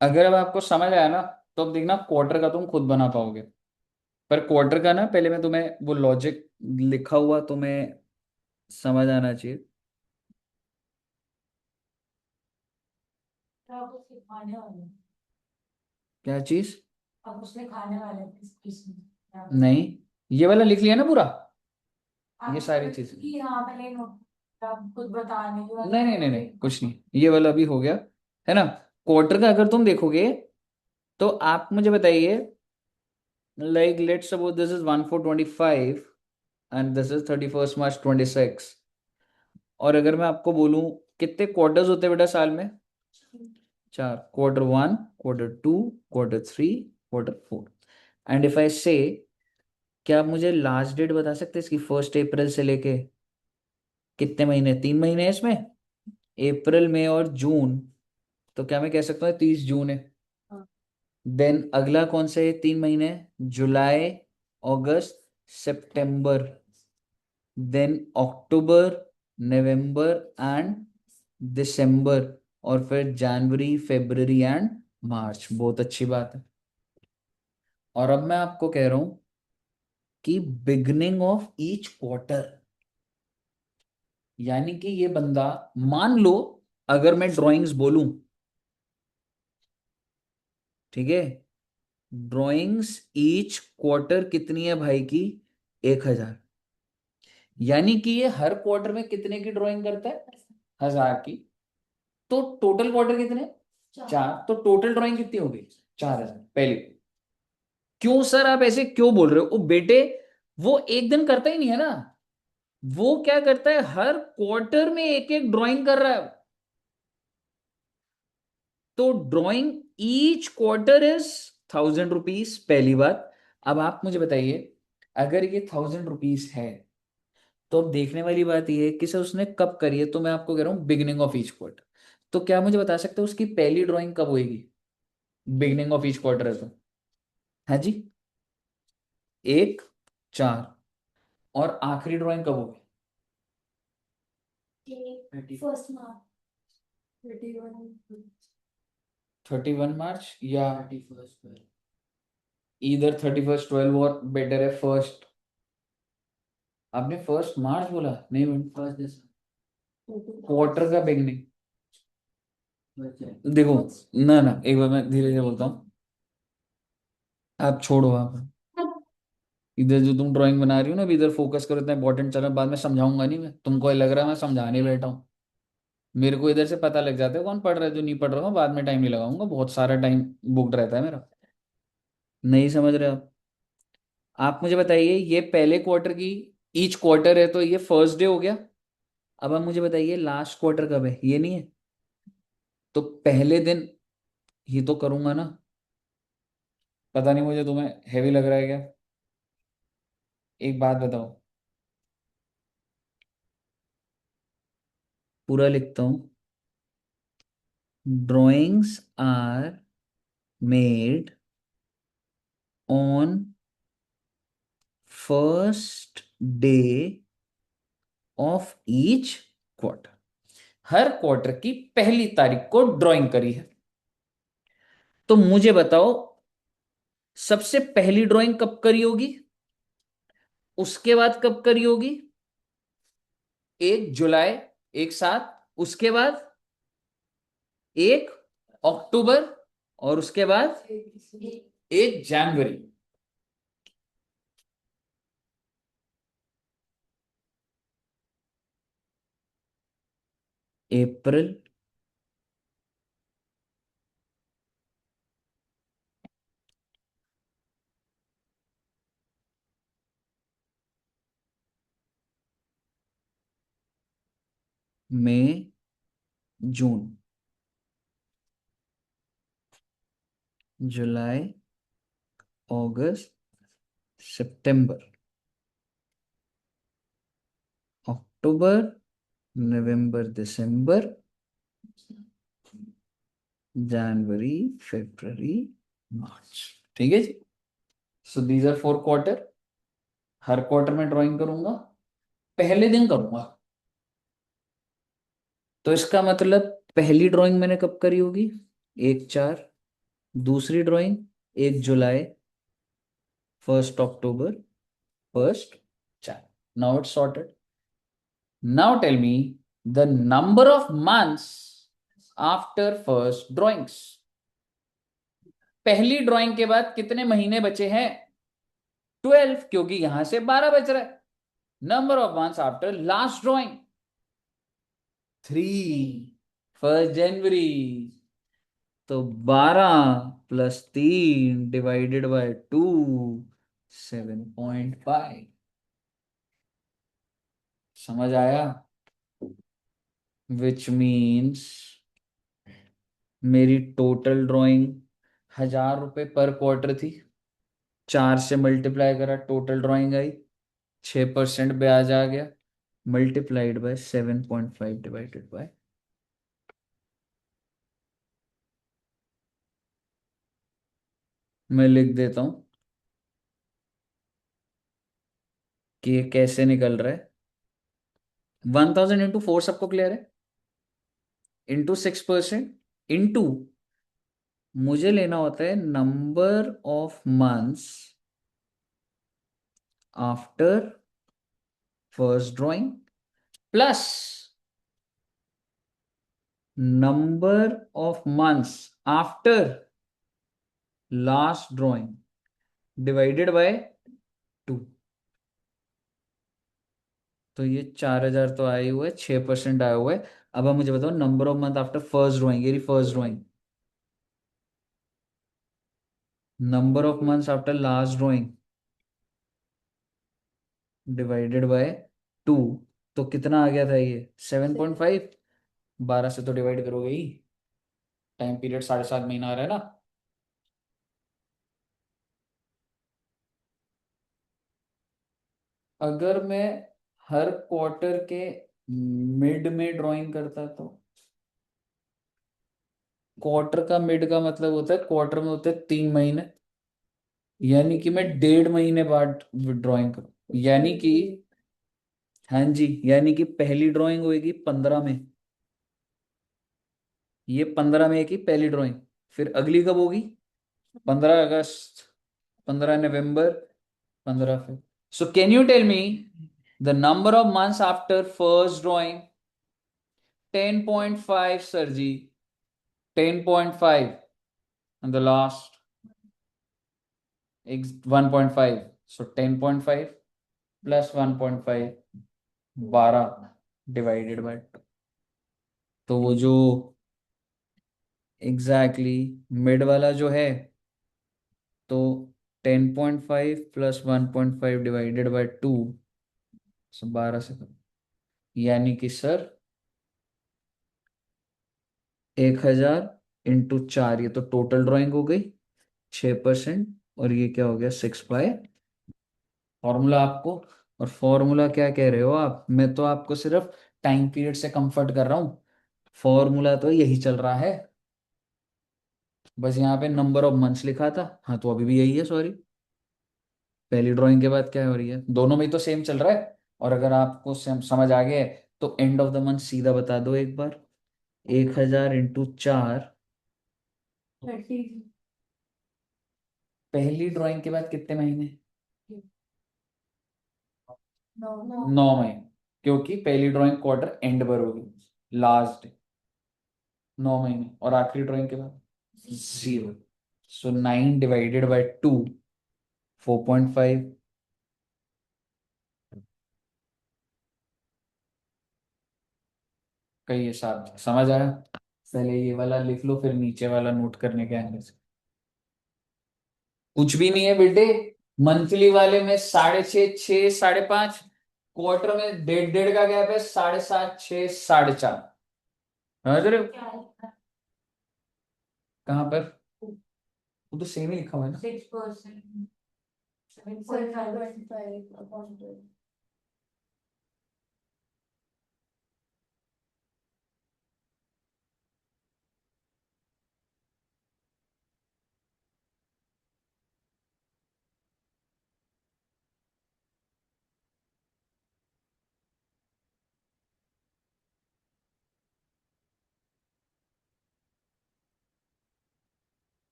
अगर अब आपको समझ आया ना, तो अब देखना क्वार्टर का तुम खुद बना पाओगे। पर क्वार्टर का ना पहले मैं तुम्हें वो लॉजिक लिखा हुआ तुम्हें समझ आना चाहिए। अब उसके खाने वाले, क्या चीज? अब उसने खाने वाले नहीं, ये वाला लिख लिया ना पूरा, ये आप सारी चीजें। कि यहाँ पे नहीं आप खुद बताने की नहीं नहीं नहीं नहीं, कुछ नहीं, ये वाला भी हो गया, है ना। क्वार्टर का अगर तुम देखोगे तो आप मुझे बताइए, like let's suppose this is 1425 and this is 31 मार्च 26। और अगर मैं आपको बोलूं कितने क्वार्टर्स होते हैं बेटा साल में? चार। Q1, Q2, Q3, Q4। And if I से, क्या आप मुझे लास्ट डेट बता सकते हैं इसकी, 1 अप्रैल से लेके कितने महीने? 3 महीने हैं इसमें, अप्रैल मई और जून। तो क्या मैं कह सकता हूँ 30 जून है? देन अगला कौन से 3 महीने? जुलाई, अगस्त, सितंबर। देन अक्टूबर, नवंबर एंड दिसंबर। और फिर जनवरी, फरवरी एंड मार्च। बहुत अच्छी बात है। और अब मैं आपको कह रहा हूं कि बिगनिंग ऑफ ईच क्वार्टर, यानी कि ये बंदा, मान लो अगर मैं ड्राइंग्स बोलूं, ठीक है, ड्राइंग्स ईच क्वार्टर कितनी है भाई की? 1000। यानी कि ये हर क्वार्टर में कितने की ड्राइंग करता है? 1000 की। तो टोटल क्वार्टर कितने? चार। तो टोटल ड्राइंग कितनी होगी? 4000 पहले। क्यों सर आप ऐसे क्यों बोल रहे हो? ओ बेटे, वो एक दिन करता ही नहीं है ना, वो क्या करता है, हर क्वार्टर में एक एक ड्राइंग कर रहा है। तो drawing each quarter is 1000 rupees, पहली बात। अब आप मुझे बताइए, अगर ये 1000 रुपीज है, तो अब देखने वाली बात ये है कि सर उसने कब करी है। तो मैं आपको कह रहा हूँ बिगिनिंग ऑफ ईच क्वार्टर। तो क्या मुझे बता सकते हो उसकी पहली ड्राइंग कब होगी? बिगिनिंग ऑफ ईच क्वार्टर है तो, हाँ जी, 1, 4। और आखिरी ड्राइंग कब होगी? 1 मार्च 31 मार्च, या 31 इधर 31/12 और बेटर है फर्स्ट। आपने 1 मार्च बोला नहीं? क्वार्टर का बिगनिंग देखो, ना ना, एक बार मैं धीरे धीरे बोलता हूँ, आप छोड़ो आप। इधर जो तुम ड्राइंग बना रही हो ना, अभी इधर फोकस करो, इतना इंपॉर्टेंट चल रहा है, बाद में समझाऊंगा नहीं मैं तुमको, ये लग रहा है मैं समझाने बैठा हूँ। मेरे को इधर से पता लग जाता है कौन पढ़ रहा है, जो नहीं पढ़ रहा हूँ बाद में टाइम नहीं लगाऊंगा, बहुत सारा टाइम बुकड रहता है मेरा। नहीं समझ रहे आप मुझे बताइए, ये पहले क्वार्टर की ईच क्वार्टर है, तो ये फर्स्ट डे हो गया। अब आप मुझे बताइए लास्ट क्वार्टर कब है, ये नहीं है? तो पहले दिन ही तो करूंगा ना। पता नहीं मुझे तुम्हें हैवी लग रहा है क्या? एक बात बताओ, पूरा लिखता हूँ। Drawings are made on first day of each quarter. हर क्वार्टर की पहली तारीख को ड्राइंग करी है। तो मुझे बताओ सबसे पहली ड्राइंग कब करी होगी, उसके बाद कब करी होगी? 1 जुलाई, एक साथ, उसके बाद 1 अक्टूबर, और उसके बाद 1 जनवरी। अप्रैल, मई, जून, जुलाई, अगस्त, सितंबर, अक्टूबर, नवंबर, दिसंबर, जनवरी, फरवरी, मार्च। ठीक है जी। So these are 4 quarter. हर क्वार्टर में ड्राइंग करूंगा, पहले दिन करूंगा। तो इसका मतलब पहली ड्राइंग मैंने कब करी होगी? 1/4। दूसरी ड्राइंग 1 जुलाई, 1 अक्टूबर, 1 चार। Now it's sorted. Now tell me the number of months after first drawings. पहली ड्राइंग के बाद कितने महीने बचे हैं? 12, क्योंकि यहां से 12 बच रहा है। Number of months after last drawing 3, 1 जनवरी। तो 12 + 3 ÷ 2, 7.5। समझ आया? विच मीन्स मेरी टोटल ड्राइंग 1,000 रुपये पर क्वार्टर थी। 4 से मल्टीप्लाई करा, टोटल ड्राइंग आई। 6% ब्याज आ गया, मल्टीप्लाइड बाय 7.5 डिवाइडेड बाय। मैं लिख देता हूं कि ये कैसे निकल रहा है। 1000 × 4 सबको क्लियर है? इंटू 6%, इंटू मुझे लेना होता है number of months after first drawing plus number of months after last drawing divided by 2। तो ये 4,000 तो आए हुए, 6% आया हुआ है। अब आप मुझे बताओ number of month after first drawing, ये first drawing, number of months after last drawing divided by 2। तो कितना आ गया था ये? 7.5। 12 से तो डिवाइड करोगे ही, टाइम पीरियड 7.5 महीना आ रहा है ना। अगर मैं हर क्वार्टर के मिड में ड्राइंग करता तो क्वार्टर का मिड का मतलब होता है क्वार्टर में होते हैं 3 महीने, यानी कि मैं 1.5 महीने बाद ड्राइंग करूँ, यानी कि हाँ जी, यानी कि पहली ड्राइंग होगी 15 में। ये 15 मई की पहली ड्राइंग। फिर अगली कब होगी? 15 अगस्त, 15 नवंबर, 15 फिर। So can you tell me the number of months after first drawing? 10.5 sir ji, 10.5। and the last 1.5। so 10.5 plus 1.5, 12 divided by 2। तो वो जो एग्जैक्टली मिड वाला जो है, तो 10.5 + 1.5 डिवाइडेड बाय 2, 12 से करो। यानी कि सर 1,000 × 4, ये तो टोटल ड्राइंग हो गई 6%, और ये क्या हो गया 6/। फॉर्मूला आपको, और फॉर्मूला क्या कह रहे हो आप? मैं तो आपको सिर्फ टाइम पीरियड से कंफर्ट कर रहा हूं, फॉर्मूला तो यही चल रहा है। बस यहाँ पे नंबर ऑफ मंथ्स लिखा था, हाँ तो अभी भी यही है, सॉरी। पहली ड्राइंग के बाद क्या हो रही है, दोनों में ही तो सेम चल रहा है। और अगर आपको समझ आ गया है तो एंड ऑफ द मंथ सीधा बता दो एक बार। 1,000 × 4। 30। पहली ड्राइंग के बाद कितने महीने? 9। 9 महीने, क्योंकि पहली ड्राइंग क्वार्टर एंड पर होगी, लास्ट डे। 9 महीने, और आखिरी ड्राइंग के बाद 0। सो 9 डिवाइडेड बाय 2, 4.5। कई हिसाब समझ आया? पहले ये वाला लिख लो, फिर नीचे वाला नोट करने के आने से कुछ भी नहीं है बेटे। मंथली वाले में 6.5, 6, 5.5, क्वार्टर में 1.5 का गैप है, 7.5, 6, 4.5। समझ रहे हो कहाँ पर? वो तो सेम ही लिखा हुआ है ना। 6%, 7.5 upon 12.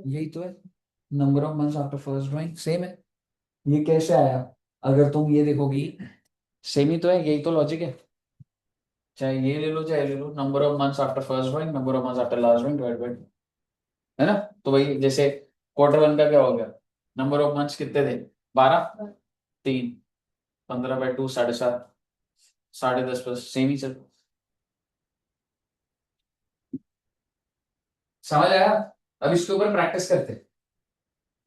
यही तो है, number of months after first drawing same है। ये कैसे आया? अगर तुम ये देखोगी, सेम ही तो है, यही तो लॉजिक है। चाहे ये ले लो चाहे ले लो, number of months after first drawing, number of months after last drawing divide by, है ना। तो भाई जैसे क्वार्टर वन का क्या हो गया, नंबर ऑफ मंथ्स कितने थे? 12, 3, 15/2, 7.5, 10.5 प्लस सेम ही चल। समझ आया? अब इसके ऊपर प्रैक्टिस करते हैं।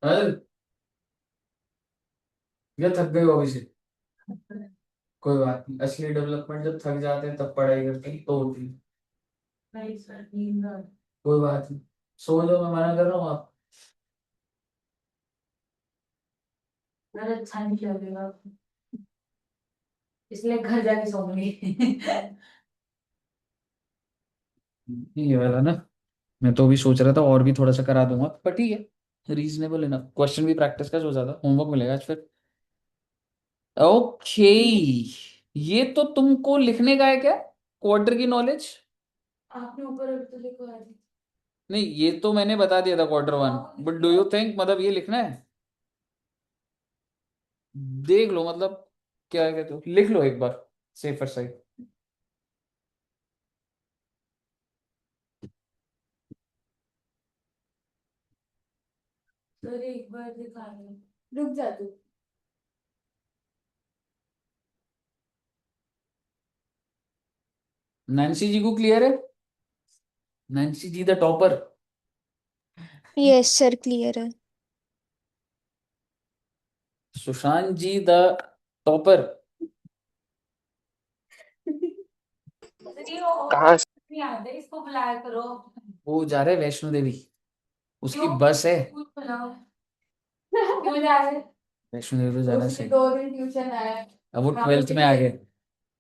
समझ? या थक गए हो अभी से? कोई बात नहीं, असली डेवलपमेंट जब थक जाते हैं तब पढ़ाई करते हैं तो होती है। कोई बात नहीं, सो जाओ, मैं मना कर रहा हूँ आप। अच्छा नहीं लगेगा, इसलिए घर जाके सोऊंगी। ये वाला ना, मैं तो भी सोच रहा था और भी थोड़ा सा करा दूंगा, पर ठीक है, रीजनेबल है ना। क्वेश्चन भी प्रैक्टिस का सोचा था, होमवर्क मिलेगा आज फिर। ओके, ये तो तुमको लिखने का है क्या, क्वार्टर की नॉलेज? आपने ऊपर तो लिखो है। नहीं, ये तो मैंने बता दिया था quarter one, but do you think मतलब ये लिखना है? देख लो मतलब, क्या कहते हो, लिख लो एक बार, सेफर साइड। सर एक बार दिखा रहे, रुक जा तू। नैन्सी जी को क्लियर है? Nancy ji the topper. Yes sir clear है। Sushant ji the topper. कहाँ से? नहीं आते, इसको बुलाया करो। वो जा रहे वैष्णो देवी, उसकी क्यों? बस है। स्कूल बुलाओ। क्यों जा रहे? वैष्णो देवी तो जाना उसके सही। 2 दिन ट्यूशन आया। अब वो हाँ, 12th में आ गए,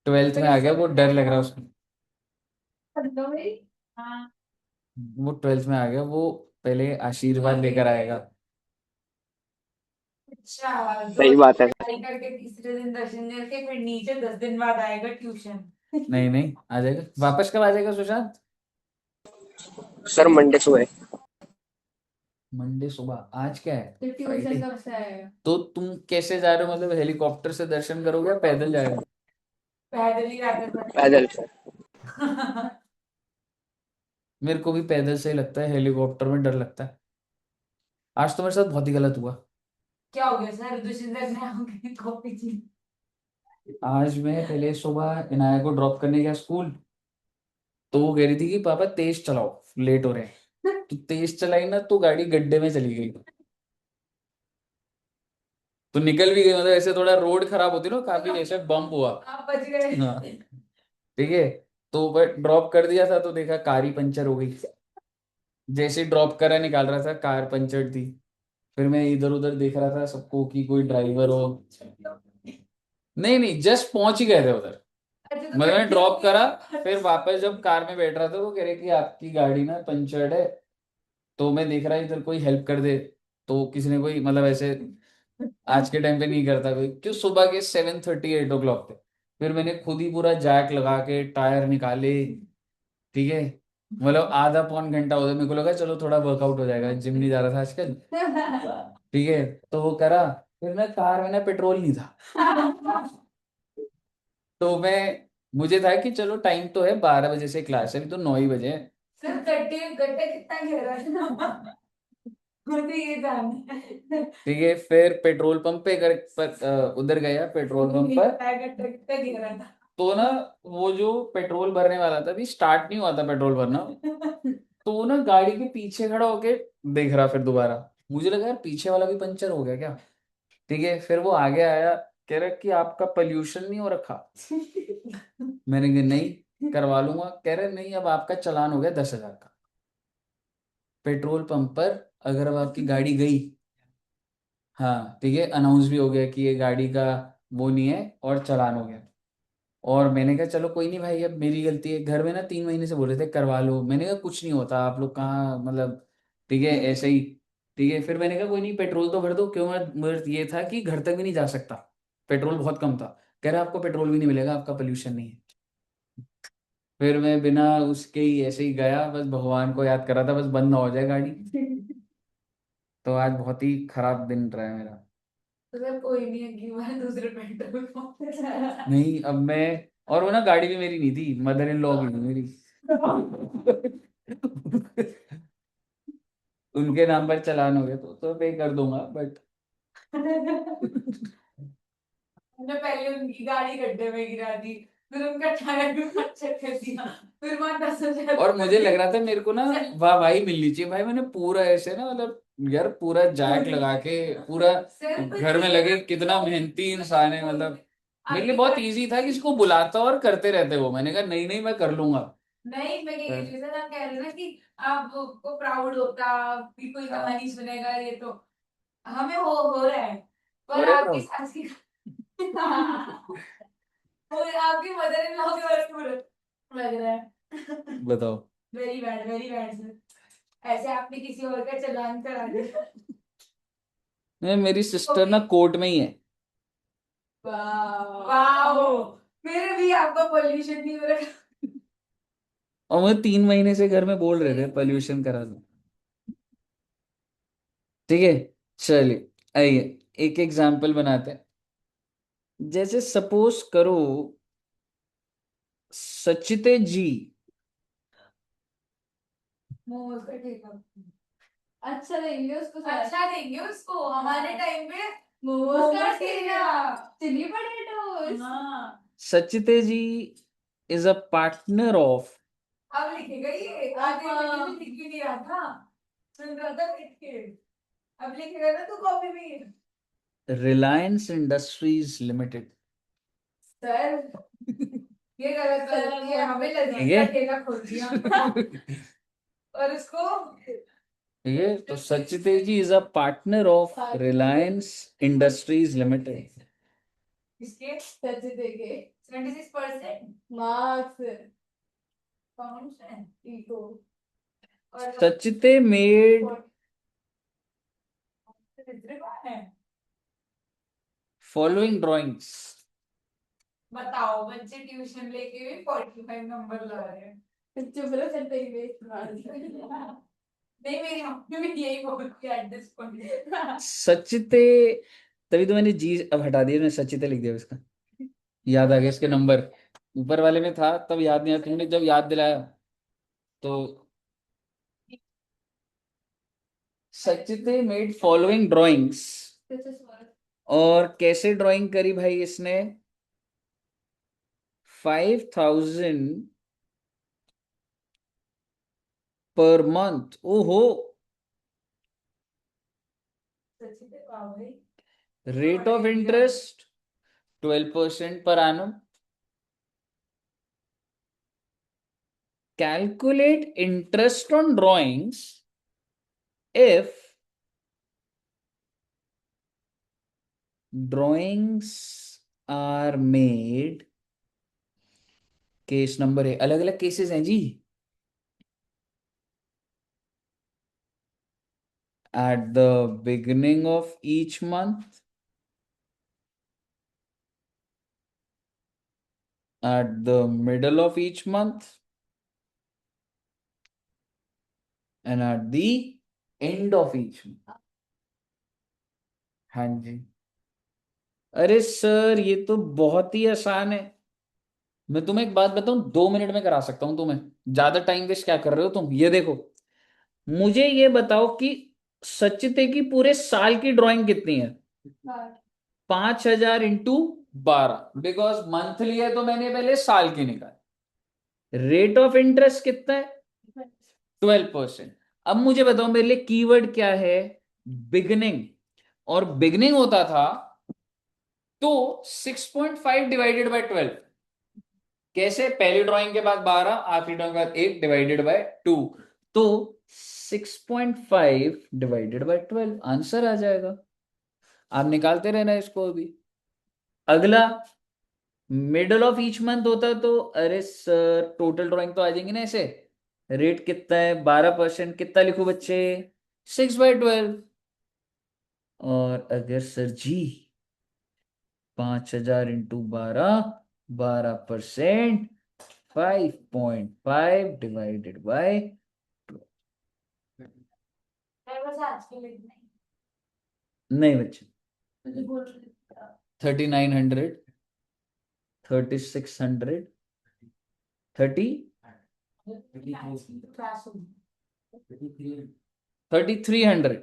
12th में आ गया, वो डर लग रहा है उसको। हाँ। वो 12th में आ गया, वो पहले आशीर्वाद लेकर आएगा। अच्छा, सही बात है। तैयारी करके तीसरे दिन दर्शन करके फिर नीचे 10 दिन बाद आएगा ट्यूशन। नहीं नहीं, आ जाएगा वापस। कब आ जाएगा सुशांत? सर मंडे सुबह। मंडे सुबह। आज क्या है? फिर ट्यूशन फ्राइडे। कब से आएगा? तो तुम कैसे जा रहे हो, मतलब हेलीकॉप्टर से दर्शन करोगे या पैदल जाएगा? पैदल ही जाते थे। पैदल सर। मेरे को भी पैदल से ही लगता है, हेलीकॉप्टर में डर लगता है। आज तो मेरे साथ बहुत ही गलत हुआ। क्या हो गया सर, दुश्मन ने आके कॉपी की? आज मैं पहले सुबह इनाया को ड्रॉप करने गया स्कूल, तो वो कह रही थी कि पापा तेज चलाओ, लेट हो रहे हैं। तो तेज चलाई ना, तो गाड़ी गड्ढे में चली गई। तो निकल भी गई, मतलब ऐसे थोड़ा रोड खराब होती ना, काफी ऐसे बम्प हुआ। आप बच गए। हाँ, ठीक है। तो बट ड्रॉप कर दिया था, तो देखा कार ही पंचर हो गई। जैसे ड्रॉप करा निकाल रहा था, कार पंचर थी। फिर मैं इधर उधर देख रहा था सबको कि कोई ड्राइवर हो। नहीं नहीं, जस्ट पहुंच ही गए थे उधर। अच्छा, तो मैंने गड्ढे ड्रॉप में करा, गिरा। फिर वापस जब कार में बैठ रहा था, वो कह रहे कि आपकी गाड़ी ना पंचर्ड है। तो मैं देख रहा इधर कोई हेल्प कर दे, तो किसी ने कोई मतलब ऐसे, आज के टाइम पे नहीं करता कोई, क्यों, सुबह के 7:30, 8 o'clock थे। फिर मैंने खुद ही पूरा जैक लगा के टायर निकाले, ठीक है। मतलब आधा पौन घंटा हो गया, मेरे को लगा चलो थोड़ा वर्कआउट हो जाएगा, जिम नहीं जा रहा था आजकल, ठीक है। तो वो करा, फिर ना कार में ना पेट्रोल नहीं था। तो मैं, मुझे था कि चलो टाइम तो है, 12 बजे से क्लास है, अभी तो 9 ही बजे हैं। सर गड्ढे गड्ढे कितना गहरा है? मुझे ये जानना है। ठीक है, फिर पेट्रोल पंप पे उधर गया पेट्रोल पंप पर। गड्ढा कितना गहरा था? तो ना, वो जो पेट्रोल भरने वाला था, अभी स्टार्ट नहीं हुआ था पेट्रोल भरना। तो वो ना गाड़ी के पीछे खड़ा होके देख रहा, फिर दोबारा मुझे लगा यार पीछे वाला भी पंचर हो गया क्या। ठीक है, फिर वो आगे आया, कह रहा कि आपका पोल्यूशन नहीं हो रखा। मैंने कहा नहीं, करवा लूंगा। कह रहे नहीं, अब आपका चालान हो गया 10,000 का। पेट्रोल पंप पर अगर अब आपकी गाड़ी गई, हाँ ठीक है, अनाउंस भी हो गया कि ये गाड़ी का वो नहीं है और चालान हो गया। और मैंने कहा चलो कोई नहीं भाई, अब मेरी गलती है। घर में ना 3 महीने से बोल रहे थे करवा लो, मैंने कहा कुछ नहीं होता, आप लोग कहाँ मतलब, ठीक है ऐसे ही। ठीक है, फिर मैंने कहा कोई नहीं, पेट्रोल तो भर दो। क्यों, मुझे ये था कि घर तक भी नहीं जा सकता, पेट्रोल बहुत कम था। कह रहा आपको पेट्रोल भी नहीं मिलेगा, आपका पोल्यूशन नहीं है। फिर मैं बिना उसके ही ऐसे ही गया, बस भगवान को याद कर रहा था, बस बंद ना हो जाए गाड़ी। तो आज बहुत ही खराब दिन रहा है मेरा। तो सर कोई नहीं, अगली बार दूसरे पेट्रोल पंप पे जाना। नहीं अब मैं, और वो ना गाड़ी भी मेरी नहीं थी, मदर इन लॉ की थी मेरी। उनके नाम पर चालान हो गया तो पे कर दूंगा, बट हमने पहले उनकी गाड़ी गड्ढे में गिरा दी, फिर उनका टायर भी पंचर कर दिया, फिर वहां 10,000 और मुझे लग रहा था मेरे को ना चल। वाह भाई मिलनी चाहिए भाई, मैंने पूरा ऐसे ना मतलब यार पूरा जैक लगा के पूरा सर कुछ घर में नहीं लगे, है। कितना मेहनती इंसान है मतलब। मेरे लिए आपकी बहुत गाड़ी- इजी था कि इसको बुलाता और करते रहते वो, मैंने कहा नहीं नहीं मैं कर लूंगा। नहीं, मैं कह पर रही थी सर, आप कह रहे हो ना कि आपको प्राउड होता कि कोई कहानी सुनेगा, ये तो हमें हो रहा है, हो पर रहे आपकी प्राउड। सास की और आपकी मदर इन लॉ के बारे में लग रहा है। बताओ। वेरी बैड सर, ऐसे आपने किसी और का चालान करा दिया। नहीं, मेरी सिस्टर ना कोर्ट में ही है। वाह, मेरे भी आपका पोल्यूशन नहीं हो रहा। और मुझे 3 महीने से घर में बोल रहे थे पोल्यूशन करा दो। ठीक है, चलिए आइए एक एग्जाम्पल बनाते हैं। जैसे सपोज करो सचिते जी। मोमोज का ठेका अच्छा देंगे उसको सर। अच्छा देंगे उसको, हमारे टाइम पे मोमोज का ठेका, चिली पटेटोस। हाँ, सचिते जी इज अ पार्टनर ऑफ अब लिखेगा ये, आगे लिख भी नहीं रहा था, सुन रहा था बैठ के, अब लिखेगा ना तू कॉपी में। Reliance Industries limited. सर ये गलत गलती है, हमें ठीक लजीज है। का ठेका खोल दिया और उसको ठीक है, तो सचिते जी is a partner of Reliance Industries Limited. इसके सच देंगे 76% मार्क्स कौन है इको और सचिते मेड है। Following drawings. बताओ, बच्चे ट्यूशन लेके भी 45 नंबर ला रहे हैं। चुप रहो, चल तेरी बेइज्जती मार दी। नहीं, मेरी मम्मी भी यही बोलती है एट दिस पॉइंट। सचिते, तभी तो मैंने जी अब हटा दिया, मैंने सचिते लिख दिया इसका। याद आ गया इसके नंबर, ऊपर वाले में था तब याद नहीं आया, तुमने जब याद दिलाया तो। सचिते मेड फॉलोइंग ड्राइंग्स। और कैसे ड्राइंग करी भाई इसने, 5,000 पर मंथ। ओहो। Rate of interest 12% per annum. Calculate interest on drawings if drawings are made, case number है, अलग अलग केसेस हैं जी, at the beginning of each month, at the middle of each month, and at the end of each month. हाँ जी। अरे sir ये तो बहुत ही आसान है, मैं तुम्हें एक बात बताऊं, 2 मिनट में करा सकता हूं तुम्हें। ज्यादा टाइम वेस्ट क्या कर रहे हो तुम, ये देखो। मुझे ये बताओ कि सचिते की पूरे साल की ड्राइंग कितनी है। 5,000 इंटू 12, बिकॉज मंथली है तो मैंने पहले साल की निकाली। रेट ऑफ इंटरेस्ट कितना है, 12%। अब मुझे बताओ मेरे लिए कीवर्ड क्या है, बिगनिंग, और बिगनिंग होता था तो 6.5 डिवाइडेड बाय 12। कैसे, पहली ड्राइंग के बाद 12, आखिरी ड्राइंग के बाद 1 डिवाइडेड बाय 2, तो 6.5 डिवाइडेड बाय 12 आंसर आ जाएगा। आप निकालते रहना इसको। अभी अगला, मिडल ऑफ ईच मंथ होता तो अरे सर टोटल ड्राइंग तो आ जाएंगे ना ऐसे। रेट कितना है, 12%, कितना लिखूं बच्चे, 6/12। और अगर sir ji 5,000 into 12, 12%, 5.5 divided by, नहीं बच्चे, 3900, 3600, 3300।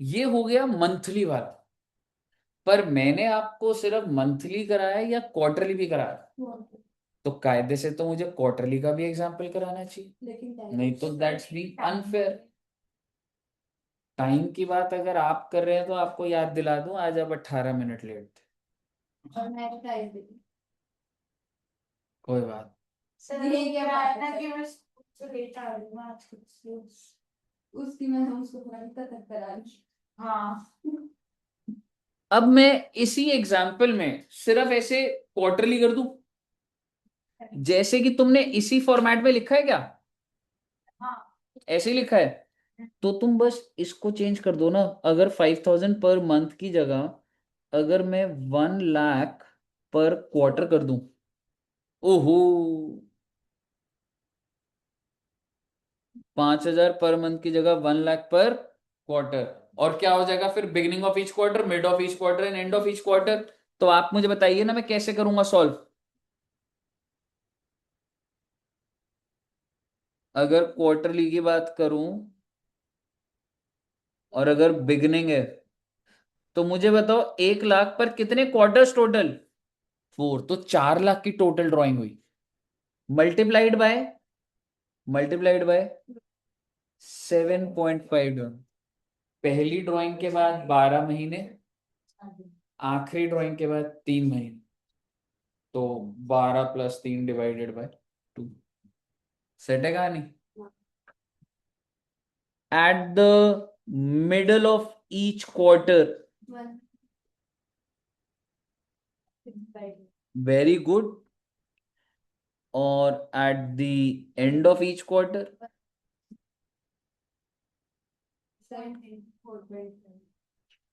ये हो गया मंथली वाला। पर मैंने आपको सिर्फ मंथली कराया या क्वार्टरली भी कराया? तो कायदे से तो मुझे क्वार्टरली का भी एग्जाम्पल कराना चाहिए, नहीं तो दैट्स बी अनफेयर। टाइम की बात अगर आप कर रहे हैं तो आपको याद दिला दूं, आज आप 18 मिनट लेट थे। और मैं टाइम देती कोई बात। ये क्या बात है कि मैं से लेट आ रही हूँ आज उसकी मैं उसको थोड़ा तक करा रही। हाँ अब मैं इसी एग्जाम्पल में सिर्फ ऐसे क्वार्टरली कर दूं, जैसे कि तुमने इसी फॉर्मेट में लिखा है क्या? हाँ ऐसे ही लिखा है, तो तुम बस इसको चेंज कर दो ना। अगर 5,000 पर मंथ की जगह अगर मैं 1 लाख पर क्वार्टर कर दूं, ओहो, 5,000 पर मंथ की जगह 1 लाख पर क्वार्टर। और क्या हो जाएगा फिर, beginning of each quarter, mid of each quarter and and of each quarter. तो आप मुझे बताइए ना मैं कैसे करूंगा सॉल्व। अगर क्वार्टरली की बात करूं और अगर बिगिनिंग है, तो मुझे बताओ 1 लाख पर कितने क्वार्टर्स टोटल, 4, तो 4 लाख की टोटल ड्राइंग हुई। Multiplied by, multiplied by 7.5। पहली ड्राइंग के बाद 12 महीने, आखिरी ड्राइंग के बाद 3 महीने, तो 12 + 3 डिवाइडेड बाय 2। सेट है कहानी। At the middle of each quarter, very good, और at the end of each quarter,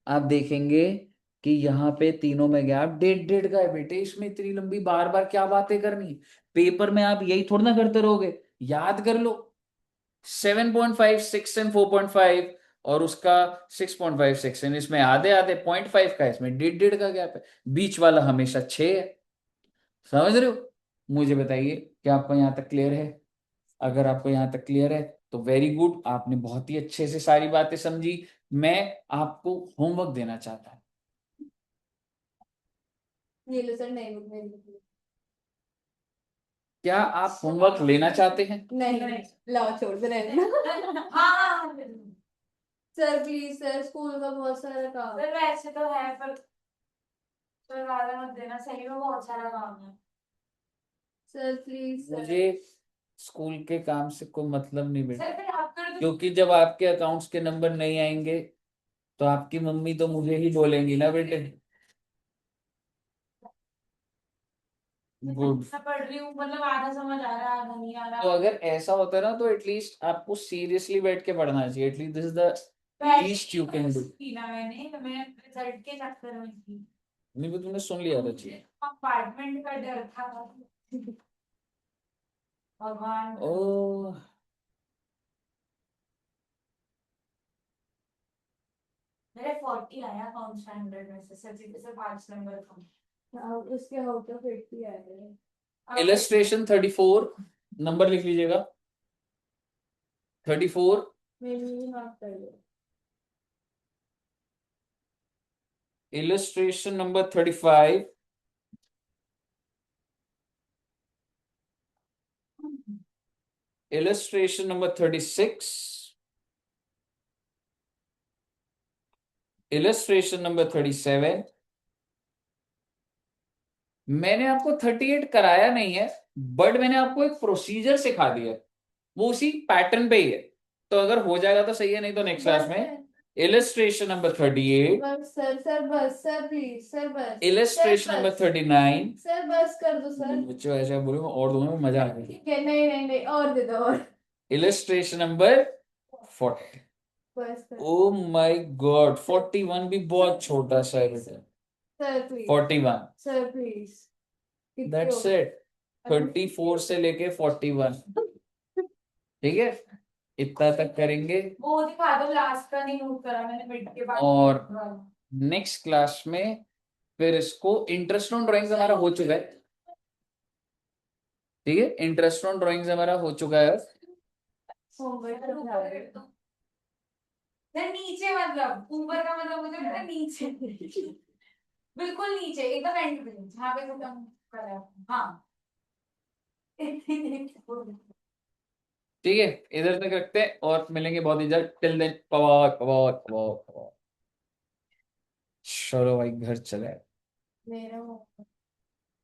आप देखेंगे कि यहाँ पे तीनों में गैप 1.5 का है। बेटे इसमें इतनी लंबी बार बार क्या बातें करनी, पेपर में आप यही थोड़ा ना करते रहोगे, याद कर लो। 7.5, 6 एंड 4.5, और उसका 6.5, 6 एंड, इसमें आधे आधे 0.5 का है, इसमें 1.5 का गैप है, बीच वाला हमेशा 6 है। समझ रहे हो? मुझे बताइए क्या आपको यहाँ तक क्लियर है? अगर आपको यहाँ तक क्लियर है तो वेरी गुड, आपने बहुत ही अच्छे से सारी बातें समझी। मैं आपको होमवर्क देना चाहता हूँ। ये लो सर, नहीं नहीं क्या आप होमवर्क लेना चाहते हैं? नहीं लाओ छोड़ दे रहने हाँ सर प्लीज सर, स्कूल का बहुत सारा काम है। वैसे तो है पर सर ज्यादा मत देना, सही में बहुत सारा काम है सर, प्लीज सर। मुझे स्कूल के काम से कोई मतलब नहीं बेटा, सर फिर आप कर दो। क्योंकि जब आपके अकाउंट्स के नंबर नहीं आएंगे तो आपकी मम्मी तो मुझे ही बोलेंगी ना बेटे। गुड। मैं पढ़ रही हूँ, मतलब आधा समझ आ रहा है आधा नहीं आ तो रहा। अगर ऐसा होता है ना तो एटलीस्ट आपको सीरियसली बैठ के पढ़ना चाहिए। At least this is the least you can do. की ना मैंने, तो मैं रिजल्ट के चक्कर में थी। नहीं तो तुमने सुन लिया था चीज। कंपार्टमेंट का डर था भगवान। ओ, मेरे 40 आया अकाउंट स्टैंडर्ड में से, सच्ची से 5 नंबर कम। उसके आउट ऑफ 80 आए। इलस्ट्रेशन 34, नंबर लिख लीजिएगा 34। मेरी माफ कर दो। Illustration number 35, illustration number 36, illustration number 37। मैंने आपको 38 कराया नहीं है, बट मैंने आपको एक प्रोसीजर सिखा दिया है, वो उसी पैटर्न पे ही है। तो अगर हो जाएगा तो सही है, नहीं तो नेक्स्ट क्लास में। illustration number 38, बस सर बस सर प्लीज सर बस illustration सर number बस 39। सर बस कर दो सर। बच्चों ऐसा बोलो और दूंगा मैं, मजा आ गई। ठीक है, नहीं नहीं नहीं और दे दो और। illustration number 40। बस कर ओ माय गॉड, 41 भी बहुत छोटा सा है बेटा। Sir please 41, sir please. That's it. 34 से लेके 41, ठीक है, इतना तक करेंगे। वो दिखा दो, लास्ट का नहीं नोट करा मैंने मिड के बाद। और नेक्स्ट क्लास में फिर इसको, इंटरेस्ट ऑन ड्राइंग्स हमारा हो चुका है, ठीक है, इंटरेस्ट ऑन ड्राइंग्स हमारा हो चुका है। होमवर्क समझा रहे हो। नहीं, नीचे मतलब ऊपर का मतलब मुझे पता है, नीचे बिल्कुल नीचे एकदम एंड पे जहाँ पे खत्म कर रहा है। हाँ ठीक है, इधर तक रखते हैं और मिलेंगे बहुत ही जल्द। Till then power power power power. चलो भाई घर चले। मेरा होमवर्क